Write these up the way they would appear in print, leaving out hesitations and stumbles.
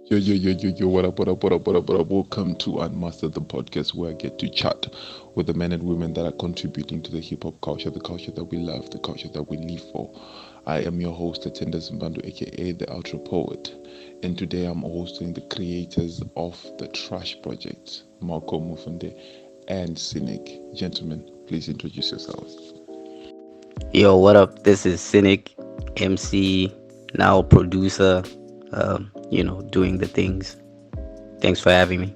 What up? Welcome to Unmastered the Podcast, where I get to chat with the men and women that are contributing to the hip hop culture, the culture that we love, the culture that we live for. I am your host, Atenda Zimbabwe, aka the Ultra Poet, and today I'm hosting the creators of the Trash Project, Malcom Mufunde and Synik. Gentlemen, please introduce yourselves. Yo, what up? This is Synik, MC, now producer, doing the things. Thanks for having me.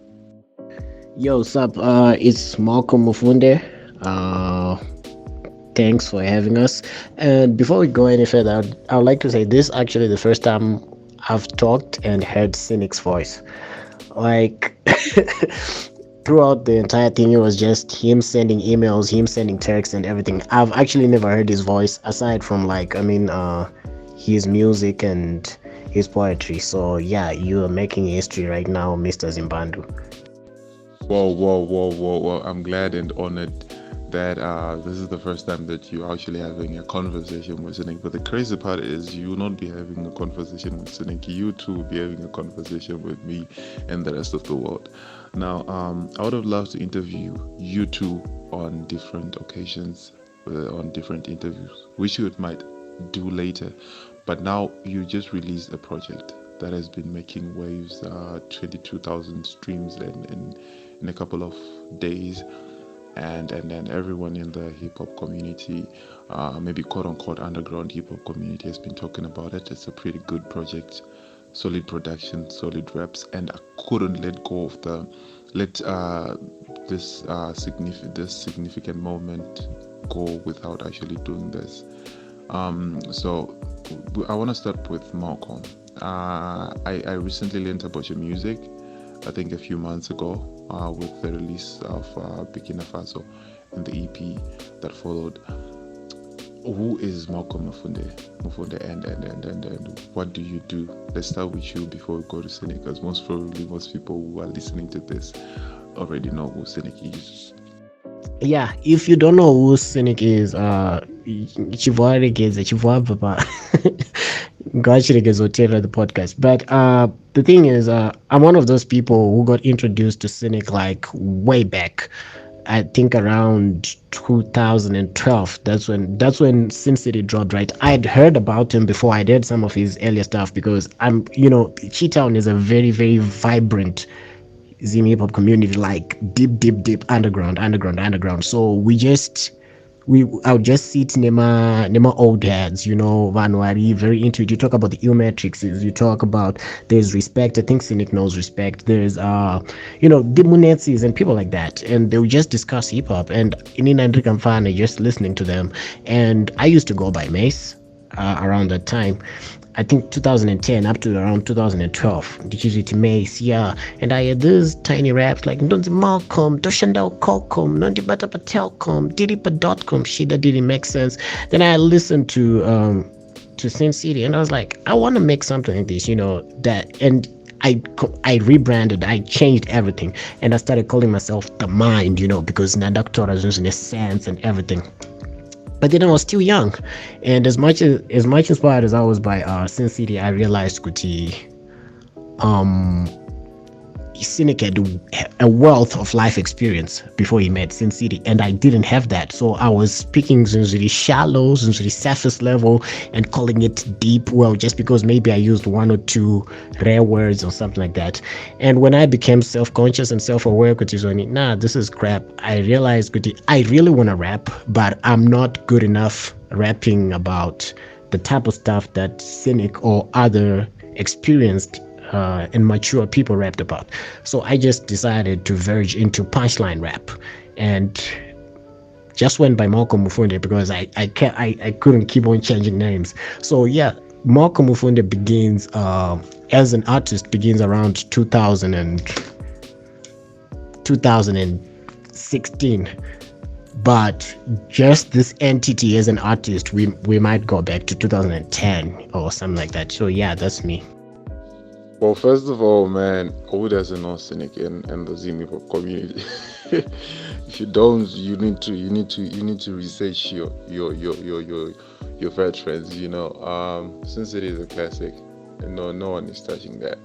Yo, what's up? It's Malcom Mufunde. Uh, Thanks for having us. And before we go any further, I would like to say this is actually the first time I've talked and heard Cynic's voice. Like, throughout the entire thing, it was just him sending emails, him sending texts, and everything. I've actually never heard his voice aside from, his music and his poetry. So, yeah, you are making history right now, Mr. Zimbabwe. Whoa. I'm glad and honored that this is the first time that you're actually having a conversation with Synik. But the crazy part is you will not be having a conversation with Synik. You too will be having a conversation with me and the rest of the world. Now, I would have loved to interview you two on different occasions, on different interviews, which you might do later. But now you just released a project that has been making waves, 22,000 streams in a couple of days, and then everyone in the hip hop community, maybe quote unquote underground hip hop community, has been talking about it. It's a pretty good project, solid production, solid raps, and I couldn't let go of this significant moment go without actually doing this. So I want to start with Malcom. I recently learned about your music, I think a few months ago, with the release of Burkina Faso and the EP that followed. Who is Malcom Mufunde and what do you do? Let's start with you before we go to Synik, because most people who are listening to this already know who Synik is. Yeah, if you don't know who Cynic is, chivoaregeze chivoabva ngachiregezotera the podcast. But the thing is, I'm one of those people who got introduced to Cynic like way back. I think around 2012. That's when Sin City dropped. Right, I'd heard about him before. I'd heard some of his earlier stuff because Chi-Town is a very very vibrant Zim hip hop community, like deep underground. So I would just sit nema old heads, Vanuari, very into it. You talk about the ill matrices, you talk about there's respect. I think Cynic knows respect. There's the Munetsis and people like that, and they would just discuss hip hop. And in Nandrika Mfana, just listening to them. And I used to go by Mace around that time. I think 2010 up to around 2012. Ndichiziti Mace, yeah. And I had these tiny raps like Ndonzi Malcom, Doshandao Kolcom, Nondi Bata Patelcom, Diripa.com. Shit, that didn't make sense. Then I listened to Sin City and I was like, I want to make something like this, that. And I rebranded, I changed everything, and I started calling myself the Mind, because Nadaktora is in a sense and everything. But then I was still young, and as much inspired as I was by Sin City, I realized Kuti Cynic had a wealth of life experience before he met Sin City, and I didn't have that. So I was speaking Zinzuri shallow, Zinzuri surface level, and calling it deep. Well, just because maybe I used one or two rare words or something like that. And when I became self-conscious and self-aware, this is crap. I realized I really want to rap, but I'm not good enough rapping about the type of stuff that Cynic or other experienced and mature people rapped about. So I just decided to verge into punchline rap, and just went by Malcom Mufunde because I couldn't keep on changing names. So yeah, Malcom Mufunde begins as an artist begins around 2016, but just this entity as an artist, we might go back to 2010 or something like that. So yeah, that's me. Well, first of all, man, who doesn't know Synik and the Zim hip-hop community? If you don't, you need to research your veterans. Since it is a classic, no one is touching that.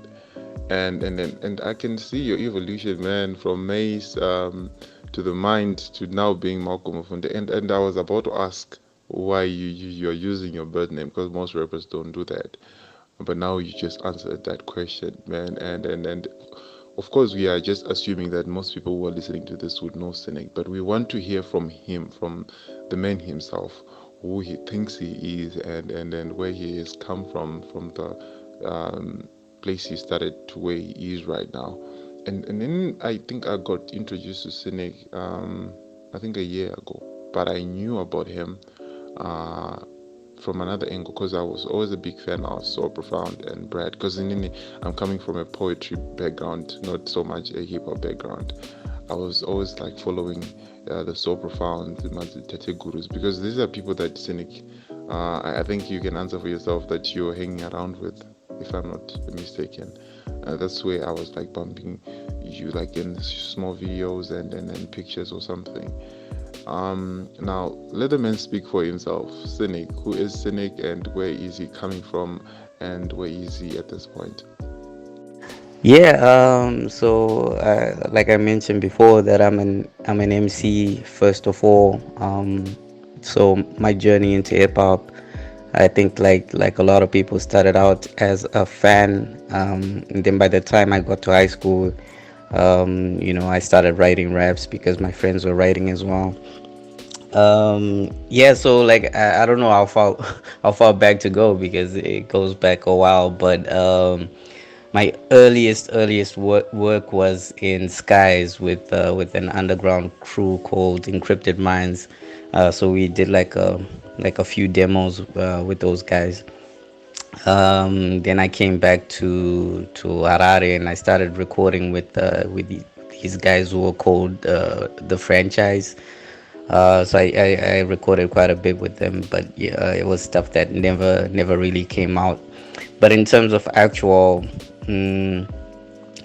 And I can see your evolution, man, from Mace to the Mind to now being Malcom Mufunde. And I was about to ask why you're using your birth name, because most rappers don't do that. But now you just answered that question, man. And of course, we are just assuming that most people who are listening to this would know Synik, but we want to hear from him, from the man himself, who he thinks he is, and where he has come from the place he started to where he is right now. And then I think I got introduced to Synik, I think a year ago, but I knew about him uh, from another angle, because I was always a big fan of So Profound and Brad, because I'm coming from a poetry background, not so much a hip hop background. I was always like following the So Profound, the Tete Gurus, because these are people that Synik, I think you can answer for yourself, that you're hanging around with, if I'm not mistaken. That's where I was like bumping you like in small videos and pictures or something. Now let the man speak for himself. Synik, who is Synik, and where is he coming from, and where is he at this point? Yeah, so like I mentioned before, that I'm an MC first of all. So my journey into hip hop, I think like a lot of people started out as a fan. And then by the time I got to high school, I started writing raps because my friends were writing as well. Yeah, so like I don't know how far how far back to go, because it goes back a while, but my earliest work was in Skies with an underground crew called Encrypted Minds. So we did like a few demos with those guys. Then I came back to Harare, and I started recording with these guys who were called the Franchise. So I recorded quite a bit with them, but yeah, it was stuff that never really came out. But in terms of mm,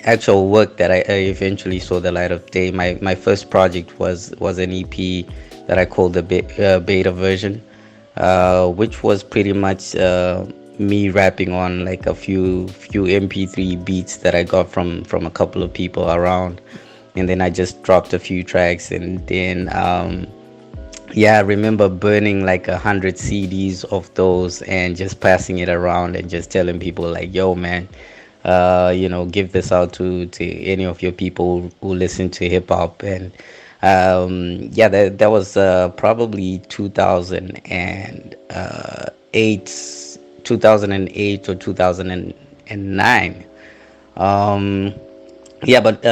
actual work that I eventually saw the light of day, my first project was an EP that I called the beta version, which was pretty much me rapping on like a few MP3 beats that I got from a couple of people around, and then I just dropped a few tracks, and then yeah, I remember burning like 100 CDs of those and just passing it around and just telling people like, "Yo, man, give this out to any of your people who listen to hip hop." And yeah, that was probably 2008 or 2009. Um, yeah, but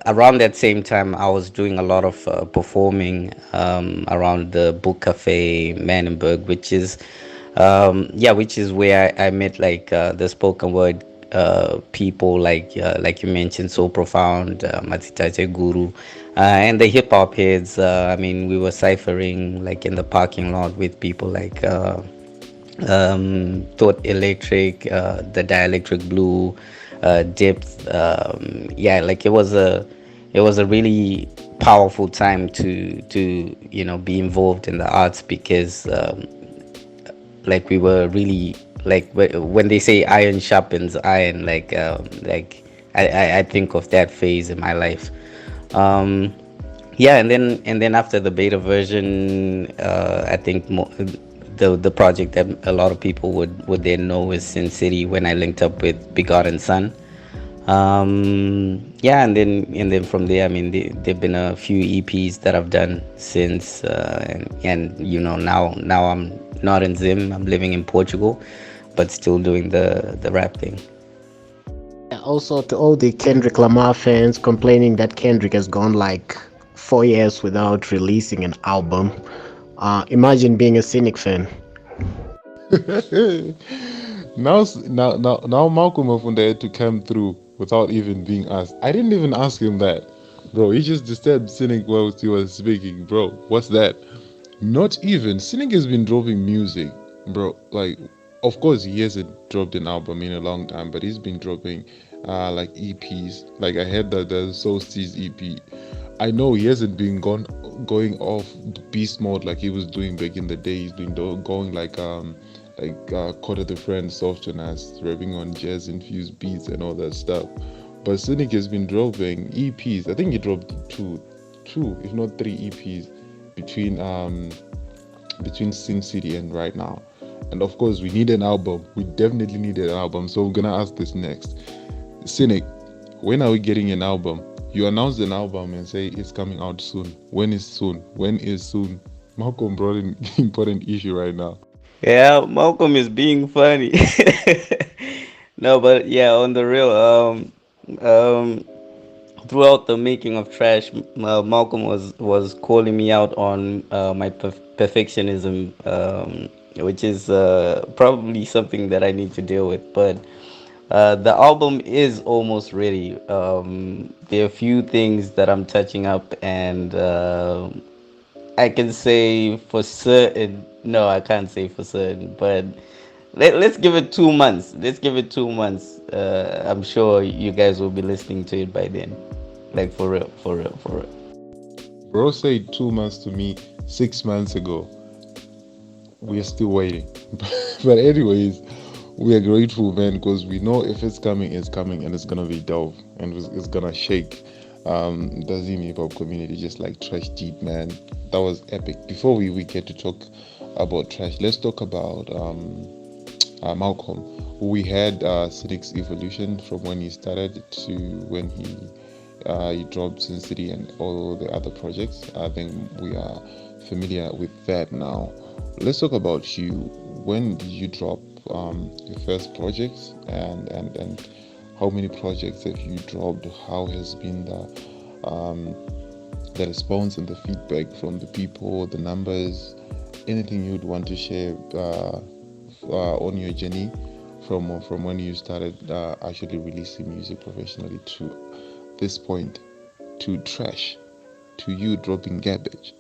around that same time, I was doing a lot of performing around the Book Cafe Manenberg, which is where I met like the spoken word people like you mentioned, So Profound, Matitache Guru, and the hip hop heads. I mean, we were ciphering like in the parking lot with people like Thought Electric, the Dielectric Blue, Depth. Yeah, like it was a really powerful time to be involved in the arts, because like we were really like when they say iron sharpens iron, like I think of that phase in my life. Yeah, and then after the beta version, I think the project that a lot of people would then know is Sin City, when I linked up with Begotten Sun. Yeah, and then from there, I mean, there've been a few EPs that I've done since, and now I'm not in Zim. I'm living in Portugal, but still doing the rap thing. Also, to all the Kendrick Lamar fans complaining that Kendrick has gone like 4 years without releasing an album, imagine being a Cynic fan. Now Malcolm Mufunde had to come through without even being asked. I didn't even ask him that, bro. He just disturbed Synik while he was speaking, bro. What's that? Not even Synik has been dropping music, bro. Like, of course, he hasn't dropped an album in a long time, but he's been dropping like EPs. Like I heard that the Solstice EP. I know he hasn't been going off beast mode like he was doing back in the day. He's been going like like Quarter the Friend, Soft and Us, rapping on jazz infused beats and all that stuff. But Synik has been dropping EPs. I think he dropped two, if not three EPs between Sin City and right now. And of course, we need an album. We definitely need an album. So we're gonna ask this next. Synik, when are we getting an album? You announced an album and say it's coming out soon. When is soon? When is soon? Malcolm brought in important issue right now. Yeah, Malcolm is being funny. No, but yeah, on the real, um, throughout the making of Trash, Malcolm was calling me out on my perfectionism, which is probably something that I need to deal with. But the album is almost ready. There are a few things that I'm touching up, and I can say for certain. No, I can't say for certain, but let's give it 2 months. Let's give it 2 months. I'm sure you guys will be listening to it by then. Like for real, for real, for real. Bro said 2 months to me 6 months ago. We are still waiting. But anyways, we are grateful, man, because we know if it's coming, and it's gonna be dope, and it's gonna shake the Zim hip hop community just like Trash did, man. That was epic. Before we get to talk about Trash, let's talk about Malcolm. We had Synik's evolution from when he started to when he dropped Sin City and all the other projects. I think we are familiar with that now. Let's talk about you. When did you drop your first projects, and how many projects have you dropped? How has been the response and the feedback from the people, the numbers? Anything you'd want to share on your journey from when you started actually releasing music professionally to this point, to Trash, to you dropping garbage?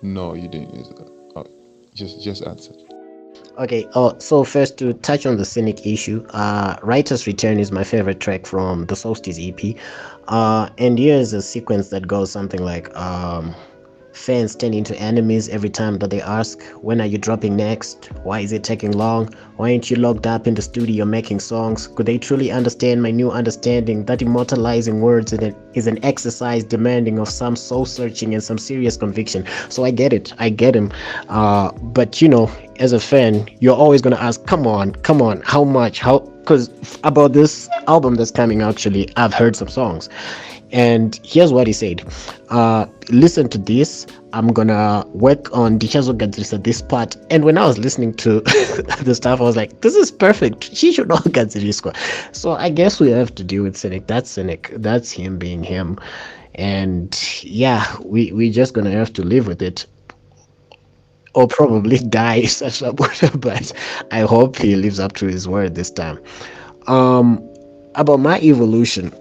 No, you didn't. Just answer. Okay, so first to touch on the Cynic issue, Writer's Return is my favorite track from the Solstice EP. And here's a sequence that goes something like, fans turn into enemies every time that they ask, when are you dropping next? Why is it taking long? Why aren't you locked up in the studio making songs? Could they truly understand my new understanding that immortalizing words is an exercise demanding of some soul searching and some serious conviction? So I get it, I get him. But as a fan, you're always gonna ask, come on, how much? Because about this album that's coming, actually, I've heard some songs. And here's what he said. Listen to this. I'm gonna work on Dichazo Gadzirisa this part. And when I was listening to the stuff, I was like, this is perfect. She should know Gadziriswa. So I guess we have to deal with Synik. That's Synik. That's him being him. And yeah, we're just gonna have to live with it. Or probably die such a but I hope he lives up to his word this time. About my evolution.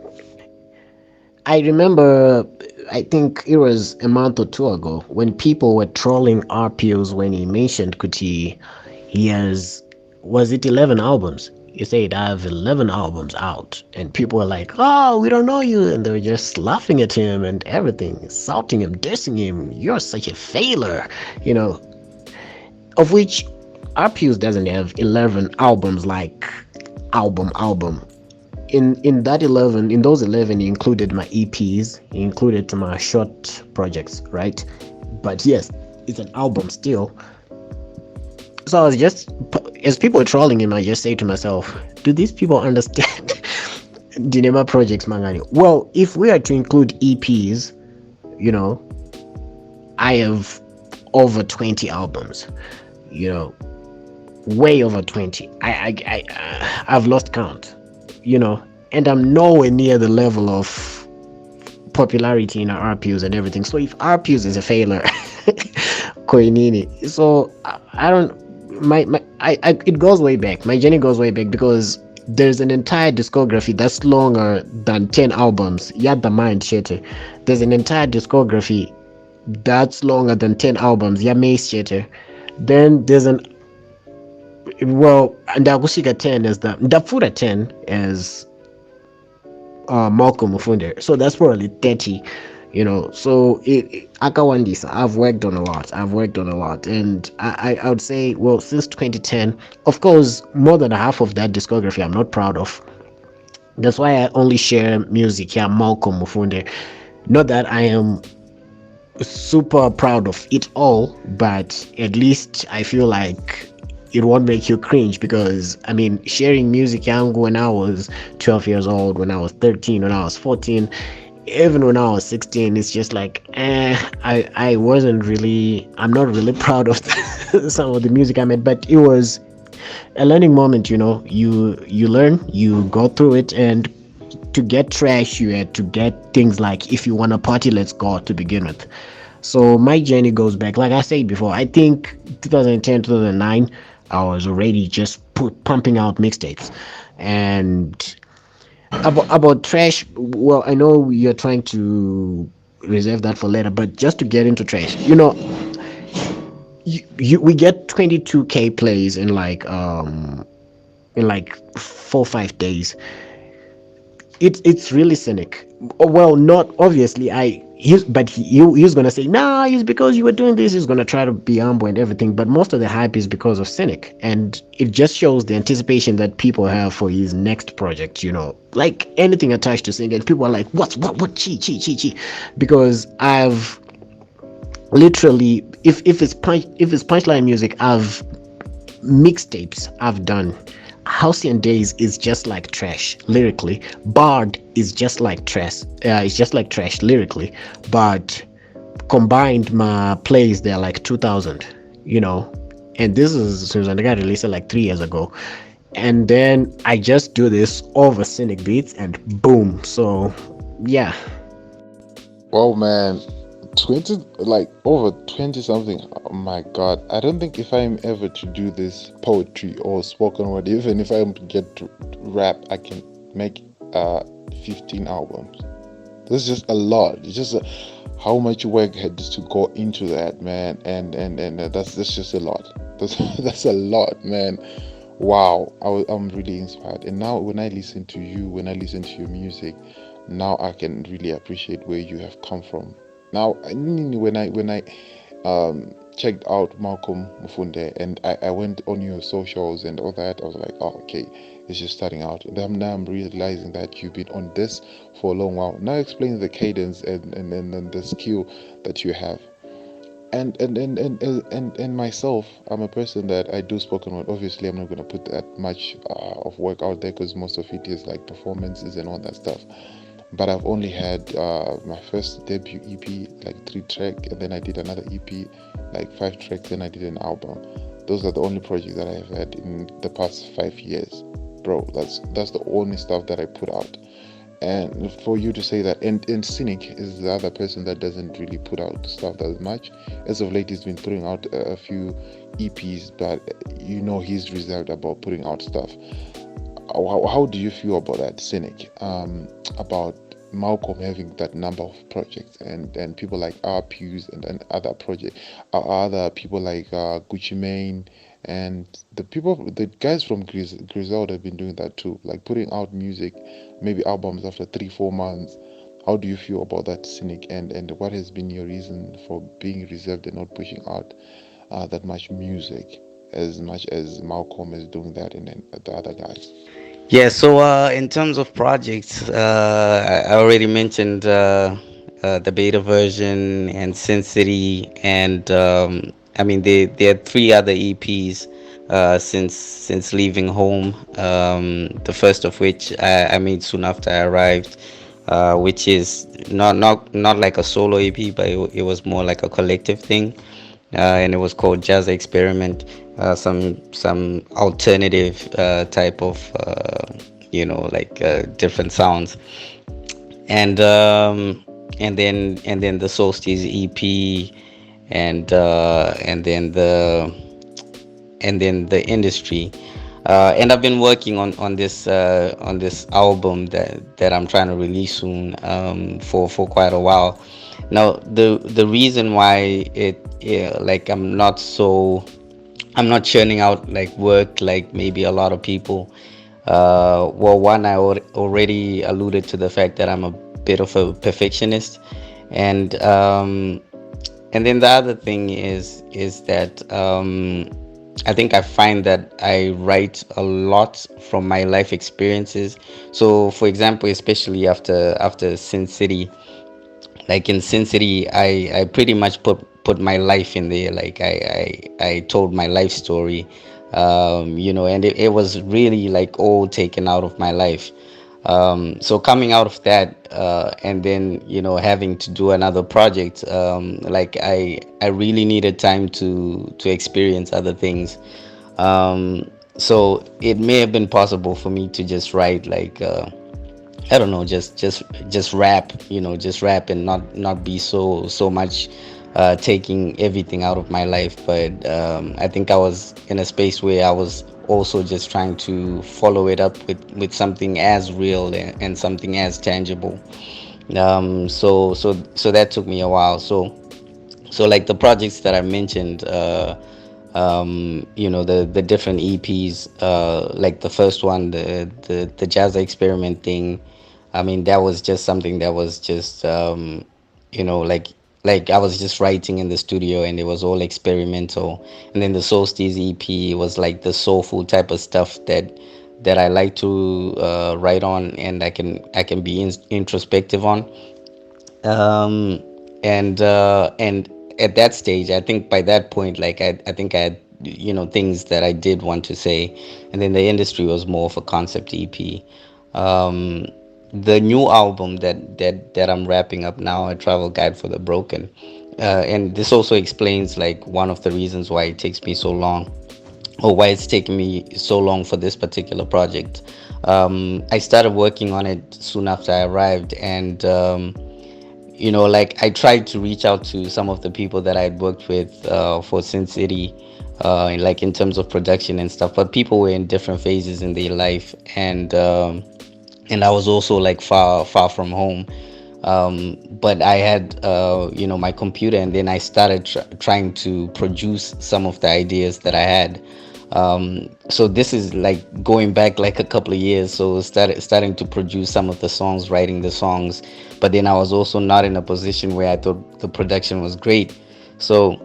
I remember, I think it was a month or two ago, when people were trolling RPOs when he mentioned Kuti. He has, was it 11 albums? He said, I have 11 albums out. And people were like, oh, we don't know you. And they were just laughing at him and everything, insulting him, dissing him. You're such a failure, of which RPOs doesn't have 11 albums like album. In those 11, he included my EPs, he included my short projects, right? But yes, it's an album still. So I was just, as people were trolling him, I just say to myself, do these people understand Dinema projects, Mangani? Well, if we are to include EPs, I have over 20 albums, way over 20. I've lost count. And I'm nowhere near the level of popularity in our RPUs and everything. So if RPUs is a failure, Koinini. So I don't. It goes way back. My journey goes way back because there's an entire discography that's longer than 10 albums. Yad the mind shete. There's an entire discography that's longer than 10 albums. Ya mace shete. Then there's and Ndagushika 10 is the Ndafura 10 as Malcom Mufunde. So that's probably 30, So Akawandisa, I've worked on a lot. And I would say, well, since 2010, of course, more than half of that discography I'm not proud of. That's why I only share music here, Malcom Mufunde. Not that I am super proud of it all, but at least I feel like it won't make you cringe, because I mean, sharing music young, when I was 12 years old, when I was 13, when I was 14, even when I was 16, it's just like, I wasn't really, I'm not really proud of some of the music I made, but it was a learning moment. You learn, you go through it, and to get trash, you had to get things like, if you want to party, let's go, to begin with. So my journey goes back, like I said before, I think 2010, 2009, I was already just pumping out mixtapes. And about trash, well, I know you're trying to reserve that for later, but just to get into trash, we get 22K plays in like 4 or 5 days. It's really cynic. Well, not obviously. He's gonna say, nah, it's because you were doing this. He's gonna try to be humble and everything, but most of the hype is because of Cynic, and it just shows the anticipation that people have for his next project. Like anything attached to Cynic, and people are like, what, chi, because I've literally, if it's punchline music, I've mixtapes I've done. Halcyon Days is just like trash lyrically. Bard is just like trash. It's just like trash lyrically, but combined my plays, they're like 2,000. And this is since I got released it like 3 years ago, and then I just do this over Cynic beats, and boom. So yeah. Well, man, 20, like over 20 something. Oh my god. I don't think if I'm ever to do this poetry or spoken word, even if I get to rap, I can make 15 albums. This is just a lot. It's just how much work had to go into that, man. And that's just a lot. That's a lot, man. Wow. I'm really inspired. And now when I listen to you, when I listen to your music, now I can really appreciate where you have come from. Now, when I checked out Malcom Mufunde, and I went on your socials and all that, I was like, oh, okay, it's just starting out. And now I'm realizing that you've been on this for a long while. Now explain the cadence and the skill that you have. And myself, I'm a person that I do spoken word. Obviously, I'm not going to put that much of work out there, because most of it is like performances and all that stuff. But I've only had my first debut EP, like 3 tracks, and then I did another EP, like 5 tracks, then I did an album. Those are the only projects that I have had in the past 5 years, bro. That's the only stuff that I put out. And for you to say that, and Synik is the other person that doesn't really put out stuff that much. As of late, he's been putting out a few EPs, but he's reserved about putting out stuff. How do you feel about that, Synik? About Malcom having that number of projects, and people like RPUs and other people like Gucci Mane, and the guys from Griselda have been doing that too, like putting out music, maybe albums after 3-4 months. How do you feel about that, Synik? And what has been your reason for being reserved and not pushing out that much music as much as Malcom is doing that, and then the other guys? Yeah, so in terms of projects, I already mentioned the beta version and Sin City, and I mean there are 3 other EPs since leaving home. The first of which I made soon after I arrived, which is not like a solo EP, but it was more like a collective thing, and it was called Jazz Experiment. Some alternative type of like different sounds, and then the Solstice EP, and then the Industry. And I've been working on this album that I'm trying to release soon, for quite a while now. The reason why like I'm not churning out like work like maybe a lot of people. Well, one, I already alluded to the fact that I'm a bit of a perfectionist, And and then the other thing is that I think I find that I write a lot from my life experiences. So, for example, especially after Sin City, like in Sin City, I pretty much put my life in there. Like I told my life story, and it was really like all taken out of my life. So coming out of that, and then having to do another project, like I really needed time to experience other things. So it may have been possible for me to just write like I don't know, just rap, just rap and not be so much taking everything out of my life. But I think I was in a space where I was also just trying to follow it up with something as real and something as tangible. So that took me a while. So like the projects that I mentioned, the different EPs, like the first one, the jazz experiment thing. I mean, that was just something that was just you know like I was just writing in the studio, and it was all experimental. And then the Solstice EP was like the soulful type of stuff that I like to write on, and I can be introspective on. Um and uh and at that stage, I think by that point, like I think I had things that I did want to say. And then the industry was more of a concept EP. The new album that I'm wrapping up now, A Travel Guide for the Broken, and this also explains like one of the reasons why it takes me so long, or why it's taken me so long for this particular project. I started working on it soon after I arrived, and like I tried to reach out to some of the people that I'd worked with for Sin City, like in terms of production and stuff. But people were in different phases in their life, and I was also like far from home. But I had my computer, and then I started trying to produce some of the ideas that I had. So this is like going back like a couple of years. So starting to produce some of the songs, writing the songs. But then I was also not in a position where I thought the production was great. So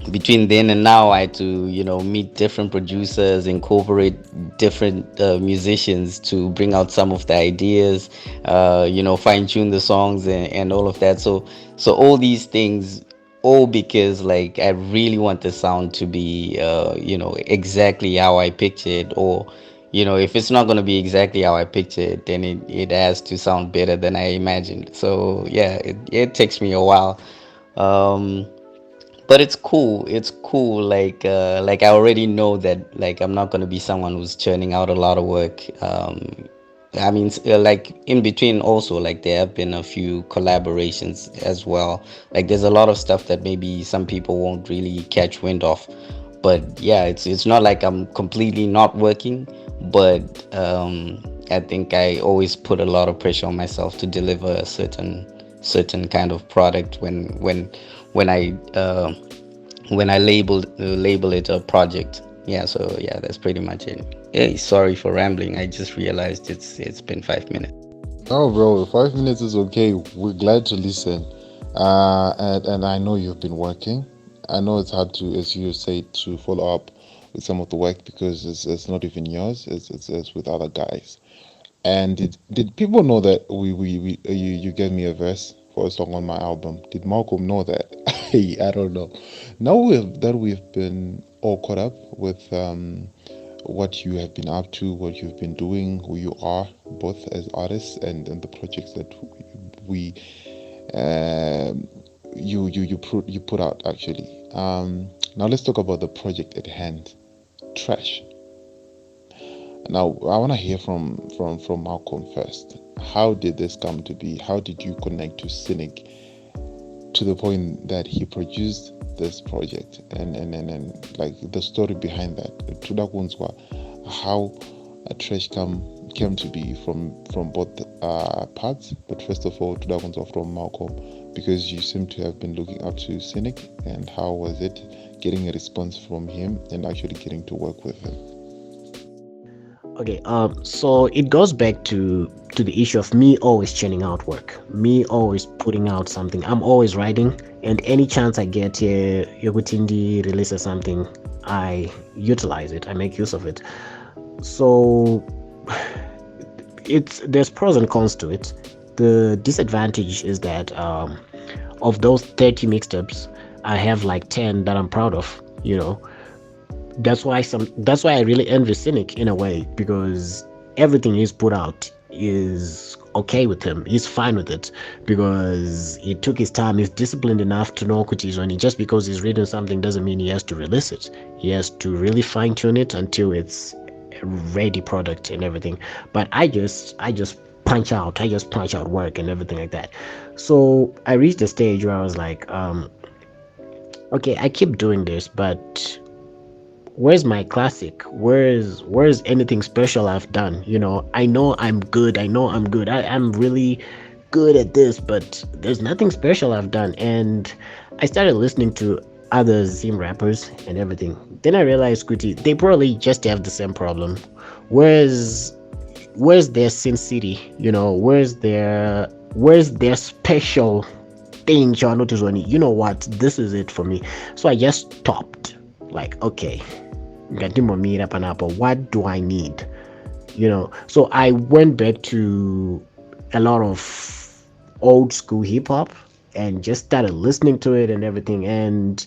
between then and now, I had to meet different producers, incorporate different musicians to bring out some of the ideas, fine tune the songs, and all of that. So all these things, all because like I really want the sound to be exactly how I picture it. Or if it's not going to be exactly how I picture it, then it has to sound better than I imagined. So yeah, it takes me a while. Um but it's cool, like I already know that like I'm not going to be someone who's churning out a lot of work. I mean, like in between also, like there have been a few collaborations as well. Like there's a lot of stuff that maybe some people won't really catch wind of. But yeah, it's not like I'm completely not working. But I think I always put a lot of pressure on myself to deliver a certain kind of product when I label it a project. Yeah, so yeah, that's pretty much it. Hey, sorry for rambling. I just realized it's been 5 minutes. Oh, bro, 5 minutes is okay. We're glad to listen. And I know you've been working. I know it's hard to, as you say, to follow up with some of the work because it's not even yours. It's with other guys. And did people know that you gave me a verse for a song on my album? Did Malcolm know that? Hey, I don't know. Now we've been all caught up with what you have been up to, what you've been doing, who you are, both as artists and the projects that we um, you put out actually. Now let's talk about the project at hand, Trash. Now I want to hear from Malcolm first. How did this come to be? How did you connect to Synik to the point that he produced this project and like the story behind that? Tudakunzwa, how a Trash came to be from both parts, but first of all, Tudakunzwa from Malcolm, because you seem to have been looking up to Synik, and how was it getting a response from him and actually getting to work with him? Okay, so it goes back to the issue of me always churning out work, me always putting out something. I'm always writing, and any chance I get here, Yogutindi releases something, I utilize it, I make use of it. So there's pros and cons to it. The disadvantage is that of those 30 mixtapes, I have like 10 that I'm proud of. That's why I really envy Cynic in a way, because everything he's put out is okay with him. He's fine with it because he took his time. He's disciplined enough to know what he's on. Just because he's written something doesn't mean he has to release it. He has to really fine tune it until it's a ready product and everything. But I just punch out. I just punch out work and everything like that. So I reached a stage where I was like, okay, I keep doing this, but where's my classic? Where's anything special I've done? I know I'm good. I'm really good at this, but there's nothing special I've done. And I started listening to other Zim rappers and everything. Then I realized, Kuti, they probably just have the same problem. Where's their Sin City? Where's their special thing? You know what? This is it for me. So I just stopped. Like, okay, what do I need? So I went back to a lot of old school hip-hop and just started listening to it and everything, and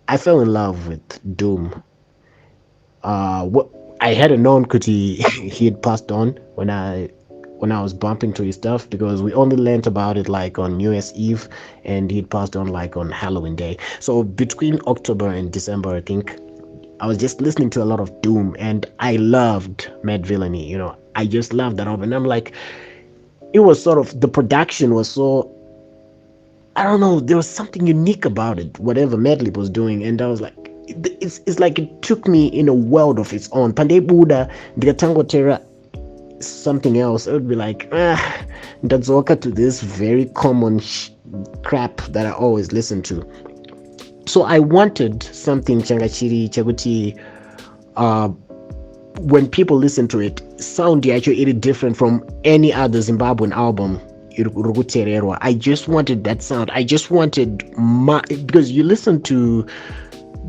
I fell in love with Doom. I hadn't known Kuti he had passed on when I was bumping to his stuff, because we only learned about it like on New Year's Eve, and he'd passed on like on Halloween Day. So between October and December, I think, I was just listening to a lot of Doom, and I loved Mad Villainy. I just loved that album. And I'm like, it was sort of, the production was so, I don't know, there was something unique about it, whatever Madlib was doing, and I was like, it's like it took me in a world of its own. Pandey Buddha, Tango Terra, something else. It would be like, that's okay to this very common crap that I always listen to. So I wanted something Changachiri Chaguti, when people listen to it, sound actually different from any other Zimbabwean album. I just wanted that sound. I just wanted because you listen to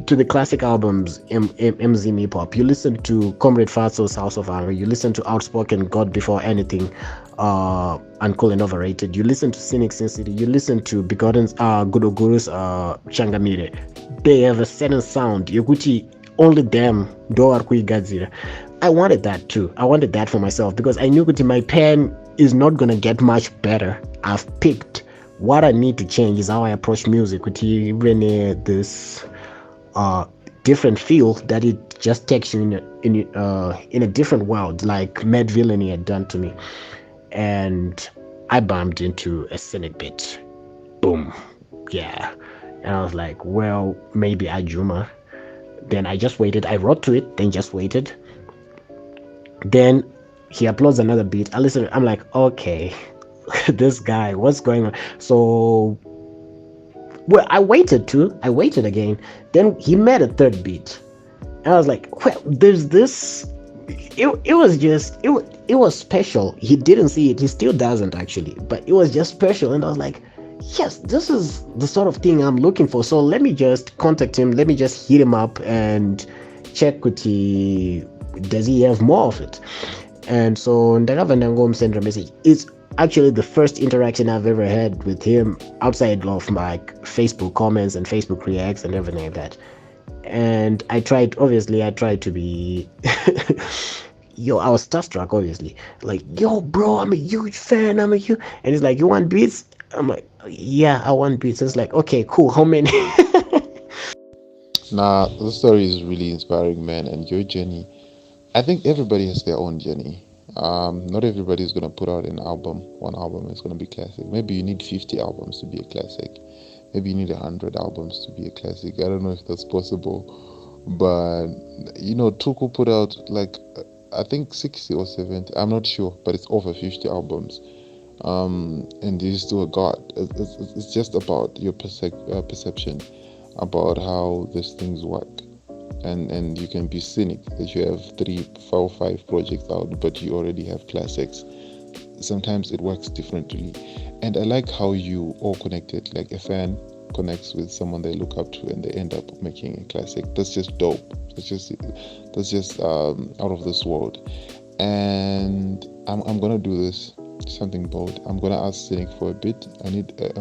the classic albums, MZ Hip-Hop, you listen to Comrade Fatso's House of Anger, you listen to Outspoken, God Before Anything, Uncool and Overrated, you listen to Cynic Sin City, you listen to Begodden's Gudoguru's Changamire. They have a certain sound. Yoguchi, only them, Gadzira. I wanted that too. I wanted that for myself, because I knew my pen is not going to get much better. I've picked what I need to change is how I approach music, with even this different feel that it just takes you in a different world, like Mad Villainy had done to me. And I bumped into a Cynic bit. Boom. Yeah. And I was like, well, maybe Ajuma. Then I just waited. I wrote to it, then just waited. Then he uploads another beat. I listen. I'm like, okay, this guy, what's going on? So, well, I waited again. Then he made a third beat. And I was like, well, there's this. It was special. He didn't see it. He still doesn't actually. But it was just special. And I was like, yes, this is the sort of thing I'm looking for. So let me just contact him. Let me just hit him up and check with does he have more of it? And so Ndagavandangom sent a message. It's actually the first interaction I've ever had with him outside of like Facebook comments and Facebook reacts and everything like that. And I tried to be I was starstruck, obviously. Like, yo, bro, I'm a huge fan. And he's like, you want beats? I'm like, yeah, I want beats. It's like, okay, cool. How many? Nah, the story is really inspiring, man. And your journey, I think everybody has their own journey. Not everybody is going to put out one album is going to be classic. Maybe you need 50 albums to be a classic. Maybe you need 100 albums to be a classic. I don't know if that's possible. But, Tuku put out like, I think 60 or 70. I'm not sure, but it's over 50 albums. And he's still a god. It's just about your perception about how these things work. and you can be cynic that you have 3, 4, 5 projects out, but you already have classics. Sometimes it works differently, and I like how you all connected. Like a fan connects with someone they look up to, and they end up making a classic. That's just dope. That's just out of this world. And I'm gonna do this something bold. I'm gonna ask Cynic for a bit. I need a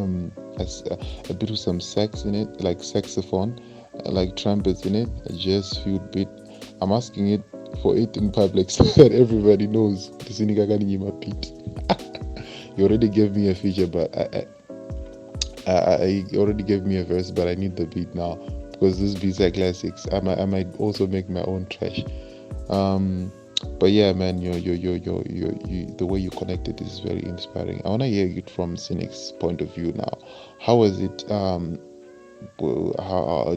bit of some sax in it, like saxophone, like trumpets in it, a jazz fueled beat. I'm asking it for it in public so that everybody knows the Cynic my beat. You already gave me a feature, but I already gave me a verse, but I need the beat now because these beats are classics. I might also make my own trash. Um, but yeah, man, the way you connected is very inspiring. I wanna hear it from Cynic's point of view now. How was it? How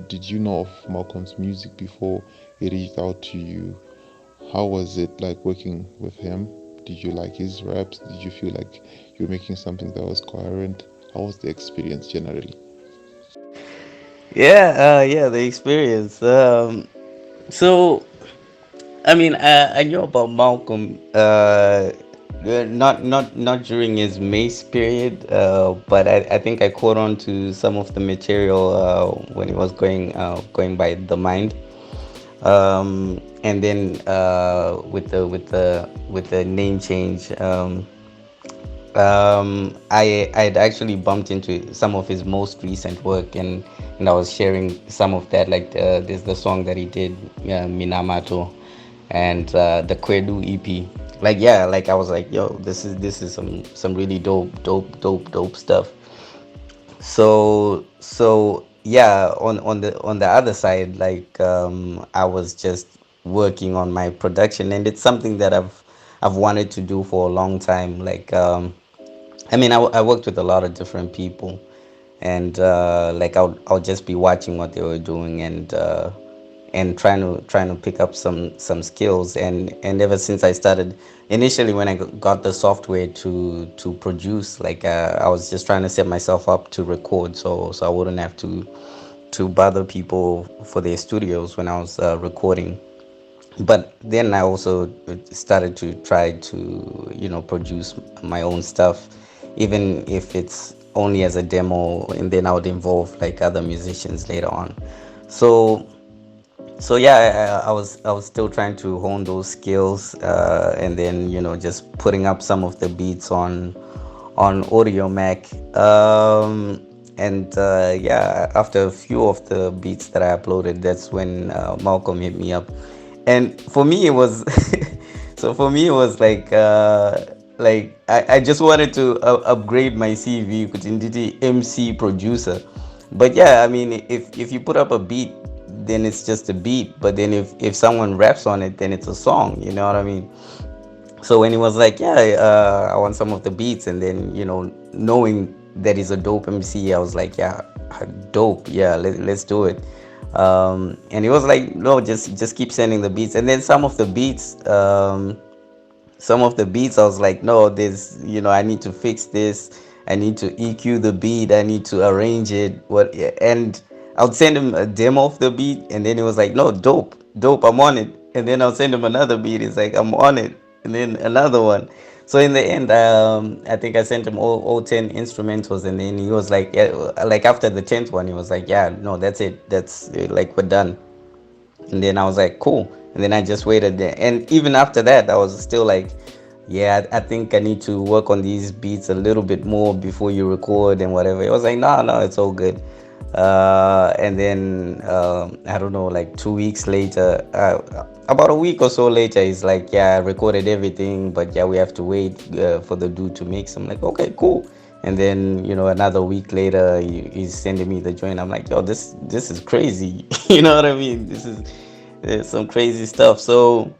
did you know of Malcolm's music before he reached out to you? How was it like working with him? Did you like his raps? Did you feel like you were making something that was coherent? How was the experience generally? Yeah, the experience. So I mean, I knew about Malcolm, not during his Mace period, but I think I caught on to some of the material when he was going by the Mind, and then with the name change. I'd actually bumped into some of his most recent work, and I was sharing some of that. Like there's the song that he did, Minamato, and the Kwedu EP. Like yeah, like I was like, yo, this is some really dope stuff. So yeah, on the other side, like I was just working on my production, and it's something that I've wanted to do for a long time. Like I mean, I worked with a lot of different people, and like I'll just be watching what they were doing, and trying to pick up some skills. And ever since I started, initially when I got the software to produce, like I was just trying to set myself up to record, so I wouldn't have to bother people for their studios when I was recording. But then I also started to try to produce my own stuff, even if it's only as a demo, and then I would involve like other musicians later on. So so yeah, I was still trying to hone those skills, and then just putting up some of the beats on Audio Mac. And yeah, after a few of the beats that I uploaded, that's when Malcolm hit me up. And for me it was so for me it was like I just wanted to upgrade my CV kutinditi MC producer. But yeah, I mean, if you put up a beat, then it's just a beat. But then if someone raps on it, then it's a song, you know what I mean? So when he was like, yeah, I want some of the beats, and then knowing that he's a dope MC, I was like, yeah, dope, yeah, let's do it. And he was like, no, just keep sending the beats. And then some of the beats I was like, no, there's I need to fix this, I need to EQ the beat, I need to arrange it, what. And I would send him a demo of the beat, and then he was like, no, dope, I'm on it. And then I'll send him another beat, he's like, I'm on it. And then another one. So in the end, I think I sent him all 10 instrumentals, and then he was like, yeah, like after the 10th one, he was like, yeah, no, that's it, that's like, we're done. And then I was like, cool. And then I just waited there. And even after that, I was still like, yeah, I think I need to work on these beats a little bit more before you record and whatever. It was like, no, it's all good. And then I don't know, like 2 weeks later, about a week or so later, he's like, yeah, I recorded everything, but yeah, we have to wait for the dude to mix. I'm like, okay, cool. And then another week later, he's sending me the joint. I'm like, yo, this is crazy. You know what I mean? This is some crazy stuff. So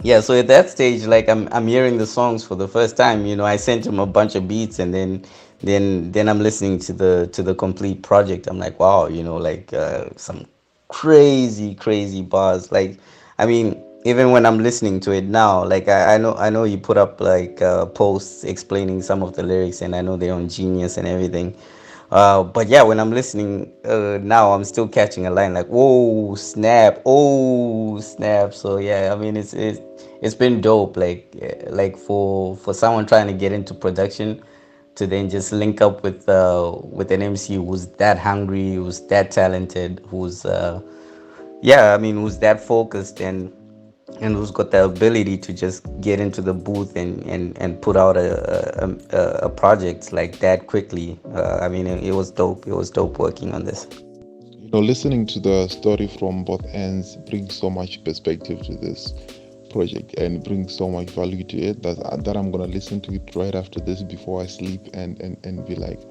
yeah, so at that stage, like I'm hearing the songs for the first time. I sent him a bunch of beats, and then I'm listening to the complete project. I'm like, wow, like some crazy bars. Like, I mean, even when I'm listening to it now, like I know you put up like posts explaining some of the lyrics, and I know they're on Genius and everything. But yeah, when I'm listening now, I'm still catching a line like "whoa snap, oh snap." So yeah, I mean it's been dope. Like for someone trying to get into production, to then just link up with an MC who's that hungry, who's that talented, who's yeah, I mean who's that focused and who's got the ability to just get into the booth and put out a project like that quickly. I mean, it was dope. It was dope working on this. Listening to the story from both ends brings so much perspective to this project and brings so much value to it that I'm gonna listen to it right after this before I sleep and be like,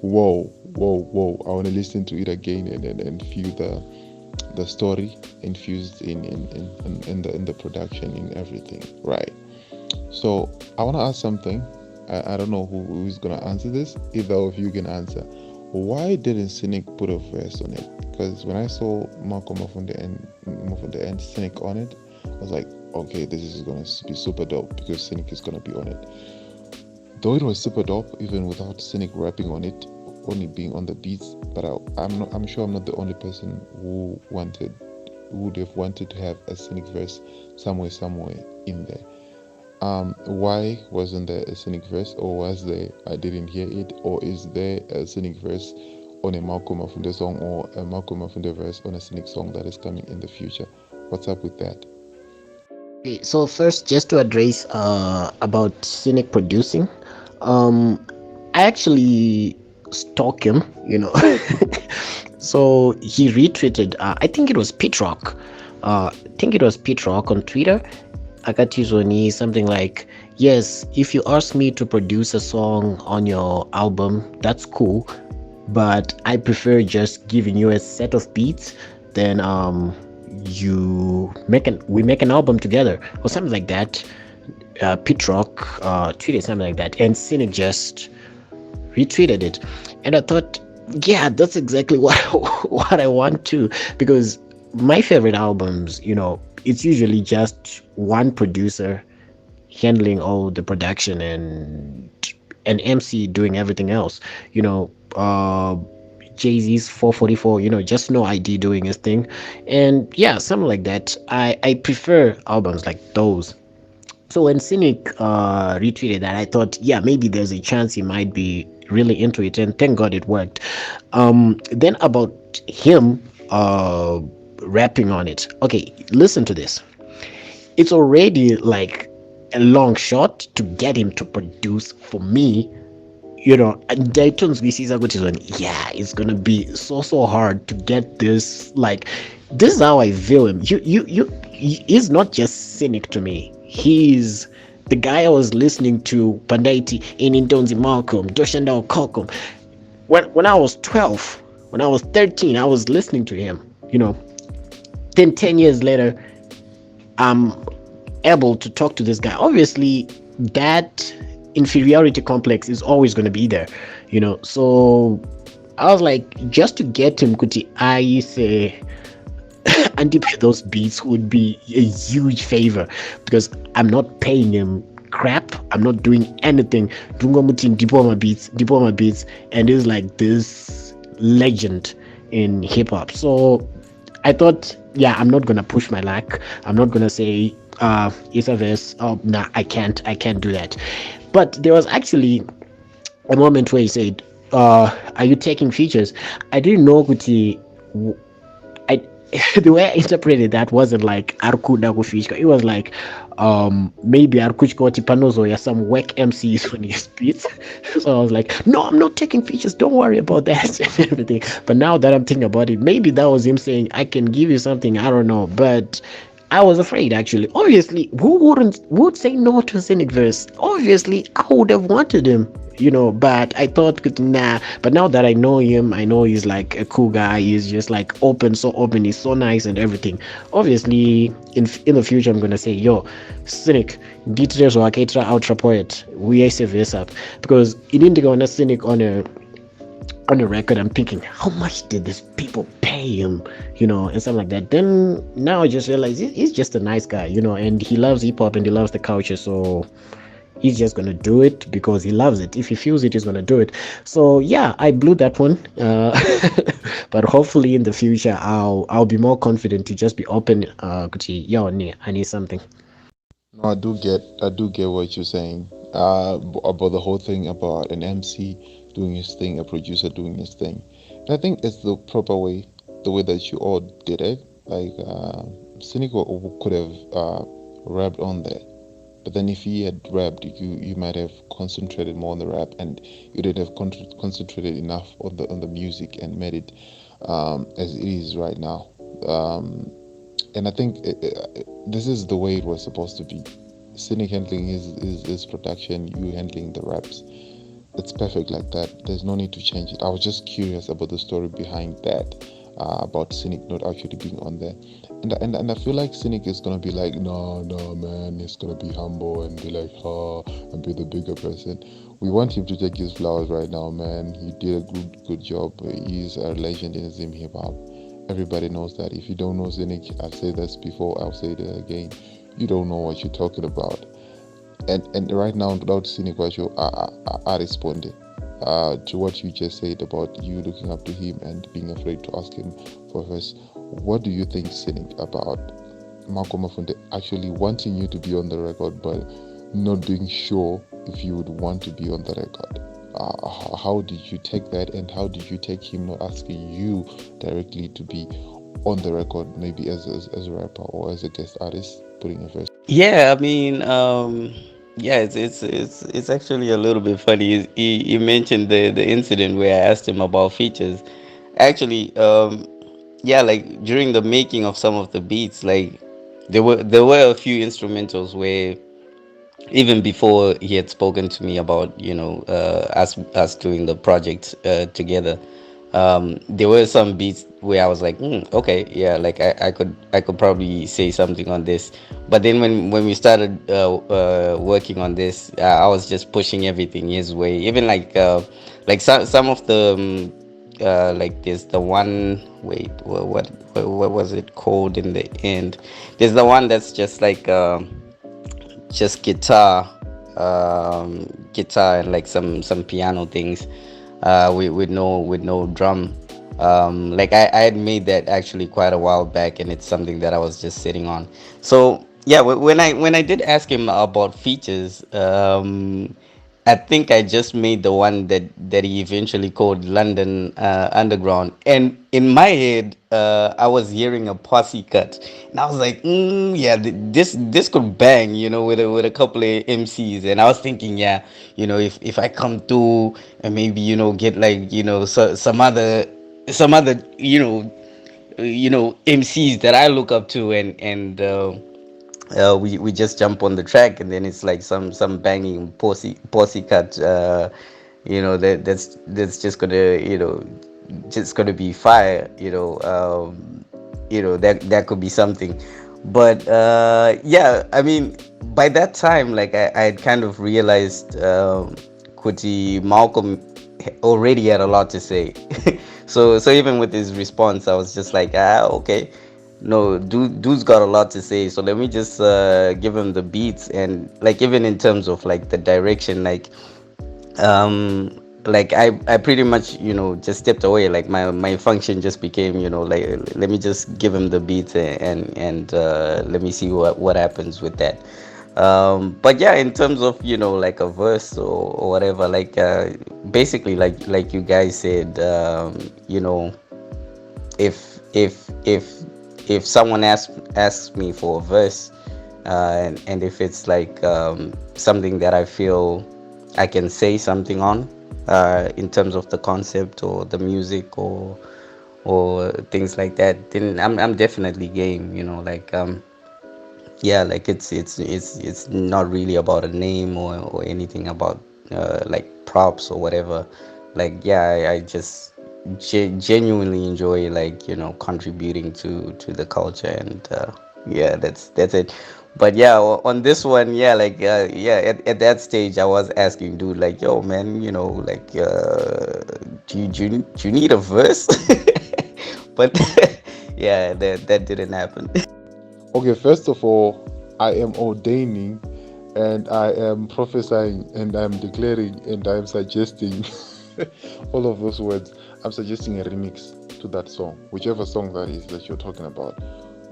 whoa, whoa, whoa. I wanna listen to it again and feel the story infused in the production, in everything, right? So I want to ask something. I don't know who's gonna answer this. Either of you can answer. Why didn't Synik put a verse on it? Because when I saw Malcom Mufunde and Synik on it, I was like, okay, this is gonna be super dope because Synik is gonna be on it. Though it was super dope, even without Synik rapping on it, only being on the beats. But I'm sure I'm not the only person who would have wanted to have a Synik verse somewhere in there. Why wasn't there a Synik verse, or was there? I didn't hear it, or is there a Synik verse on a Malcom Mufunde song, or a Malcom Mufunde verse on a Synik song that is coming in the future? What's up with that? Okay, so first, just to address about Cynic producing, I actually stalk him, So he retweeted, I think it was Pete Rock. I think it was Pete Rock on Twitter. Akatizoni, something like, yes, if you ask me to produce a song on your album, that's cool, but I prefer just giving you a set of beats than we make an album together or something like that. Pete Rock tweeted something like that, and Cynic just retweeted it, and I thought, yeah, that's exactly what what I want to, because my favorite albums, it's usually just one producer handling all the production and an MC doing everything else. Jay-Z's 444, just no ID doing his thing. And yeah, something like that. I prefer albums like those. So when Cynic retweeted that, I thought, yeah, maybe there's a chance he might be really into it, and thank God it worked. Then about him rapping on it. Okay, listen to this. It's already like a long shot to get him to produce for me. And Dayton's VC's yeah, it's gonna be so hard to get this. Like, this is how I feel him. He's not just Cynic to me. He's the guy I was listening to Pandaiti in Indonzi Malcolm, Doshanda Kokom. When I was 12, when I was 13, I was listening to him, Then 10 years later, I'm able to talk to this guy. Obviously, that inferiority complex is always going to be there, So I was like, just to get him, I say, and those beats would be a huge favor, because I'm not paying him crap. I'm not doing anything. Diploma beats, and he's like this legend in hip hop. So I thought, yeah, I'm not gonna push my luck. I'm not gonna say it's a verse. Oh, nah, I can't do that. But there was actually a moment where he said, are you taking features? I didn't know the way I interpreted that wasn't like Arkuda Gufishka. It was like maybe Arkuchkoti Panozo, yeah, some whack MCs when he speaks. So I was like, no, I'm not taking features, don't worry about that and everything. But now that I'm thinking about it, maybe that was him saying, I can give you something, I don't know. But I was afraid, actually. Obviously, who would say no to a Cynic verse? Obviously, I would have wanted him, but I thought, nah. But now that I know him, I know he's like a cool guy. He's just like so open. He's so nice and everything. Obviously, in the future, I'm gonna say, yo, Cynic, details or Aketra Ultra Poet, we save this up, because it didn't go on a Cynic on a record. I'm thinking, how much did these people pay him, and stuff like that. Then now I just realize he's just a nice guy, and he loves hip hop and he loves the culture. So he's just gonna do it because he loves it. If he feels it, he's gonna do it. So yeah, I blew that one. But hopefully in the future, I'll be more confident to just be open. Kuti, yo, I need something. No, I do get what you're saying. About the whole thing about an MC doing his thing, a producer doing his thing. And I think it's the proper way, the way that you all did it. Like, Cynic could have rapped on there, but then if he had rapped, you might have concentrated more on the rap, and you didn't have concentrated enough on the music and made it as it is right now. And I think this is the way it was supposed to be. Cynic handling his production, you handling the raps. It's perfect like that. There's no need to change it. I was just curious about the story behind that, about Cynic not actually being on there. And I feel like Cynic is gonna be like, no, man, he's gonna be humble and be like, and be the bigger person. We want him to take his flowers right now, man. He did a good job. He's a legend in Zim hip hop. Everybody knows that. If you don't know Cynic, I've said this before, I'll say it again. You don't know what you're talking about. And right now, without Cynic, I responded to what you just said about you looking up to him and being afraid to ask him for verse. What do you think, Cynic, about Malcom Mufunde actually wanting you to be on the record, but not being sure if you would want to be on the record? How did you take that, and how did you take him not asking you directly to be on the record, maybe as a rapper or as a guest artist, putting a verse? Yeah, I mean, yeah, it's actually a little bit funny. He mentioned the incident where I asked him about features. Actually, yeah, like during the making of some of the beats, like there were a few instrumentals where even before he had spoken to me about us doing the project together, there were some beats where I was like, okay, yeah, like I could probably say something on this. But then when we started working on this, I was just pushing everything his way. Even like some of the like there's the one, wait, what was it called in the end? There's the one that's just like just guitar and like some piano things, with no drum. Like I had made that actually quite a while back, and it's something that I was just sitting on. So yeah, when I did ask him about features, I think I just made the one that he eventually called London Underground, and in my head, I was hearing a posse cut, and I was like, yeah, this could bang, with a couple of MCs, and I was thinking, yeah, if I come through and maybe get like some other MCs that I look up to, and we just jump on the track, and then it's like some banging posse cut, that's just gonna be fire, that could be something. But yeah, I mean, by that time, like I had kind of realized, Kuti Malcolm already had a lot to say. So even with his response, I was just like, okay, no, dude's got a lot to say, so let me just give him the beats. And like even in terms of like the direction, like I pretty much just stepped away. Like my function just became, like, let me just give him the beats, and let me see what happens with that. But yeah, in terms of like a verse or whatever, like basically like you guys said, if someone asks me for a verse, and if it's like something that I feel I can say something on, in terms of the concept or the music or things like that, then I'm definitely game. Like yeah, like it's not really about a name or anything about like props or whatever. Like yeah, I just genuinely enjoy, like, contributing to the culture, and yeah, that's it. But yeah, on this one, yeah, like yeah, at that stage I was asking dude, like, yo man, like do you need a verse? But yeah, that didn't happen. Okay, first of all, I am ordaining and I am prophesying and I'm declaring and I'm suggesting all of those words. I'm suggesting a remix to that song, whichever song that is that you're talking about.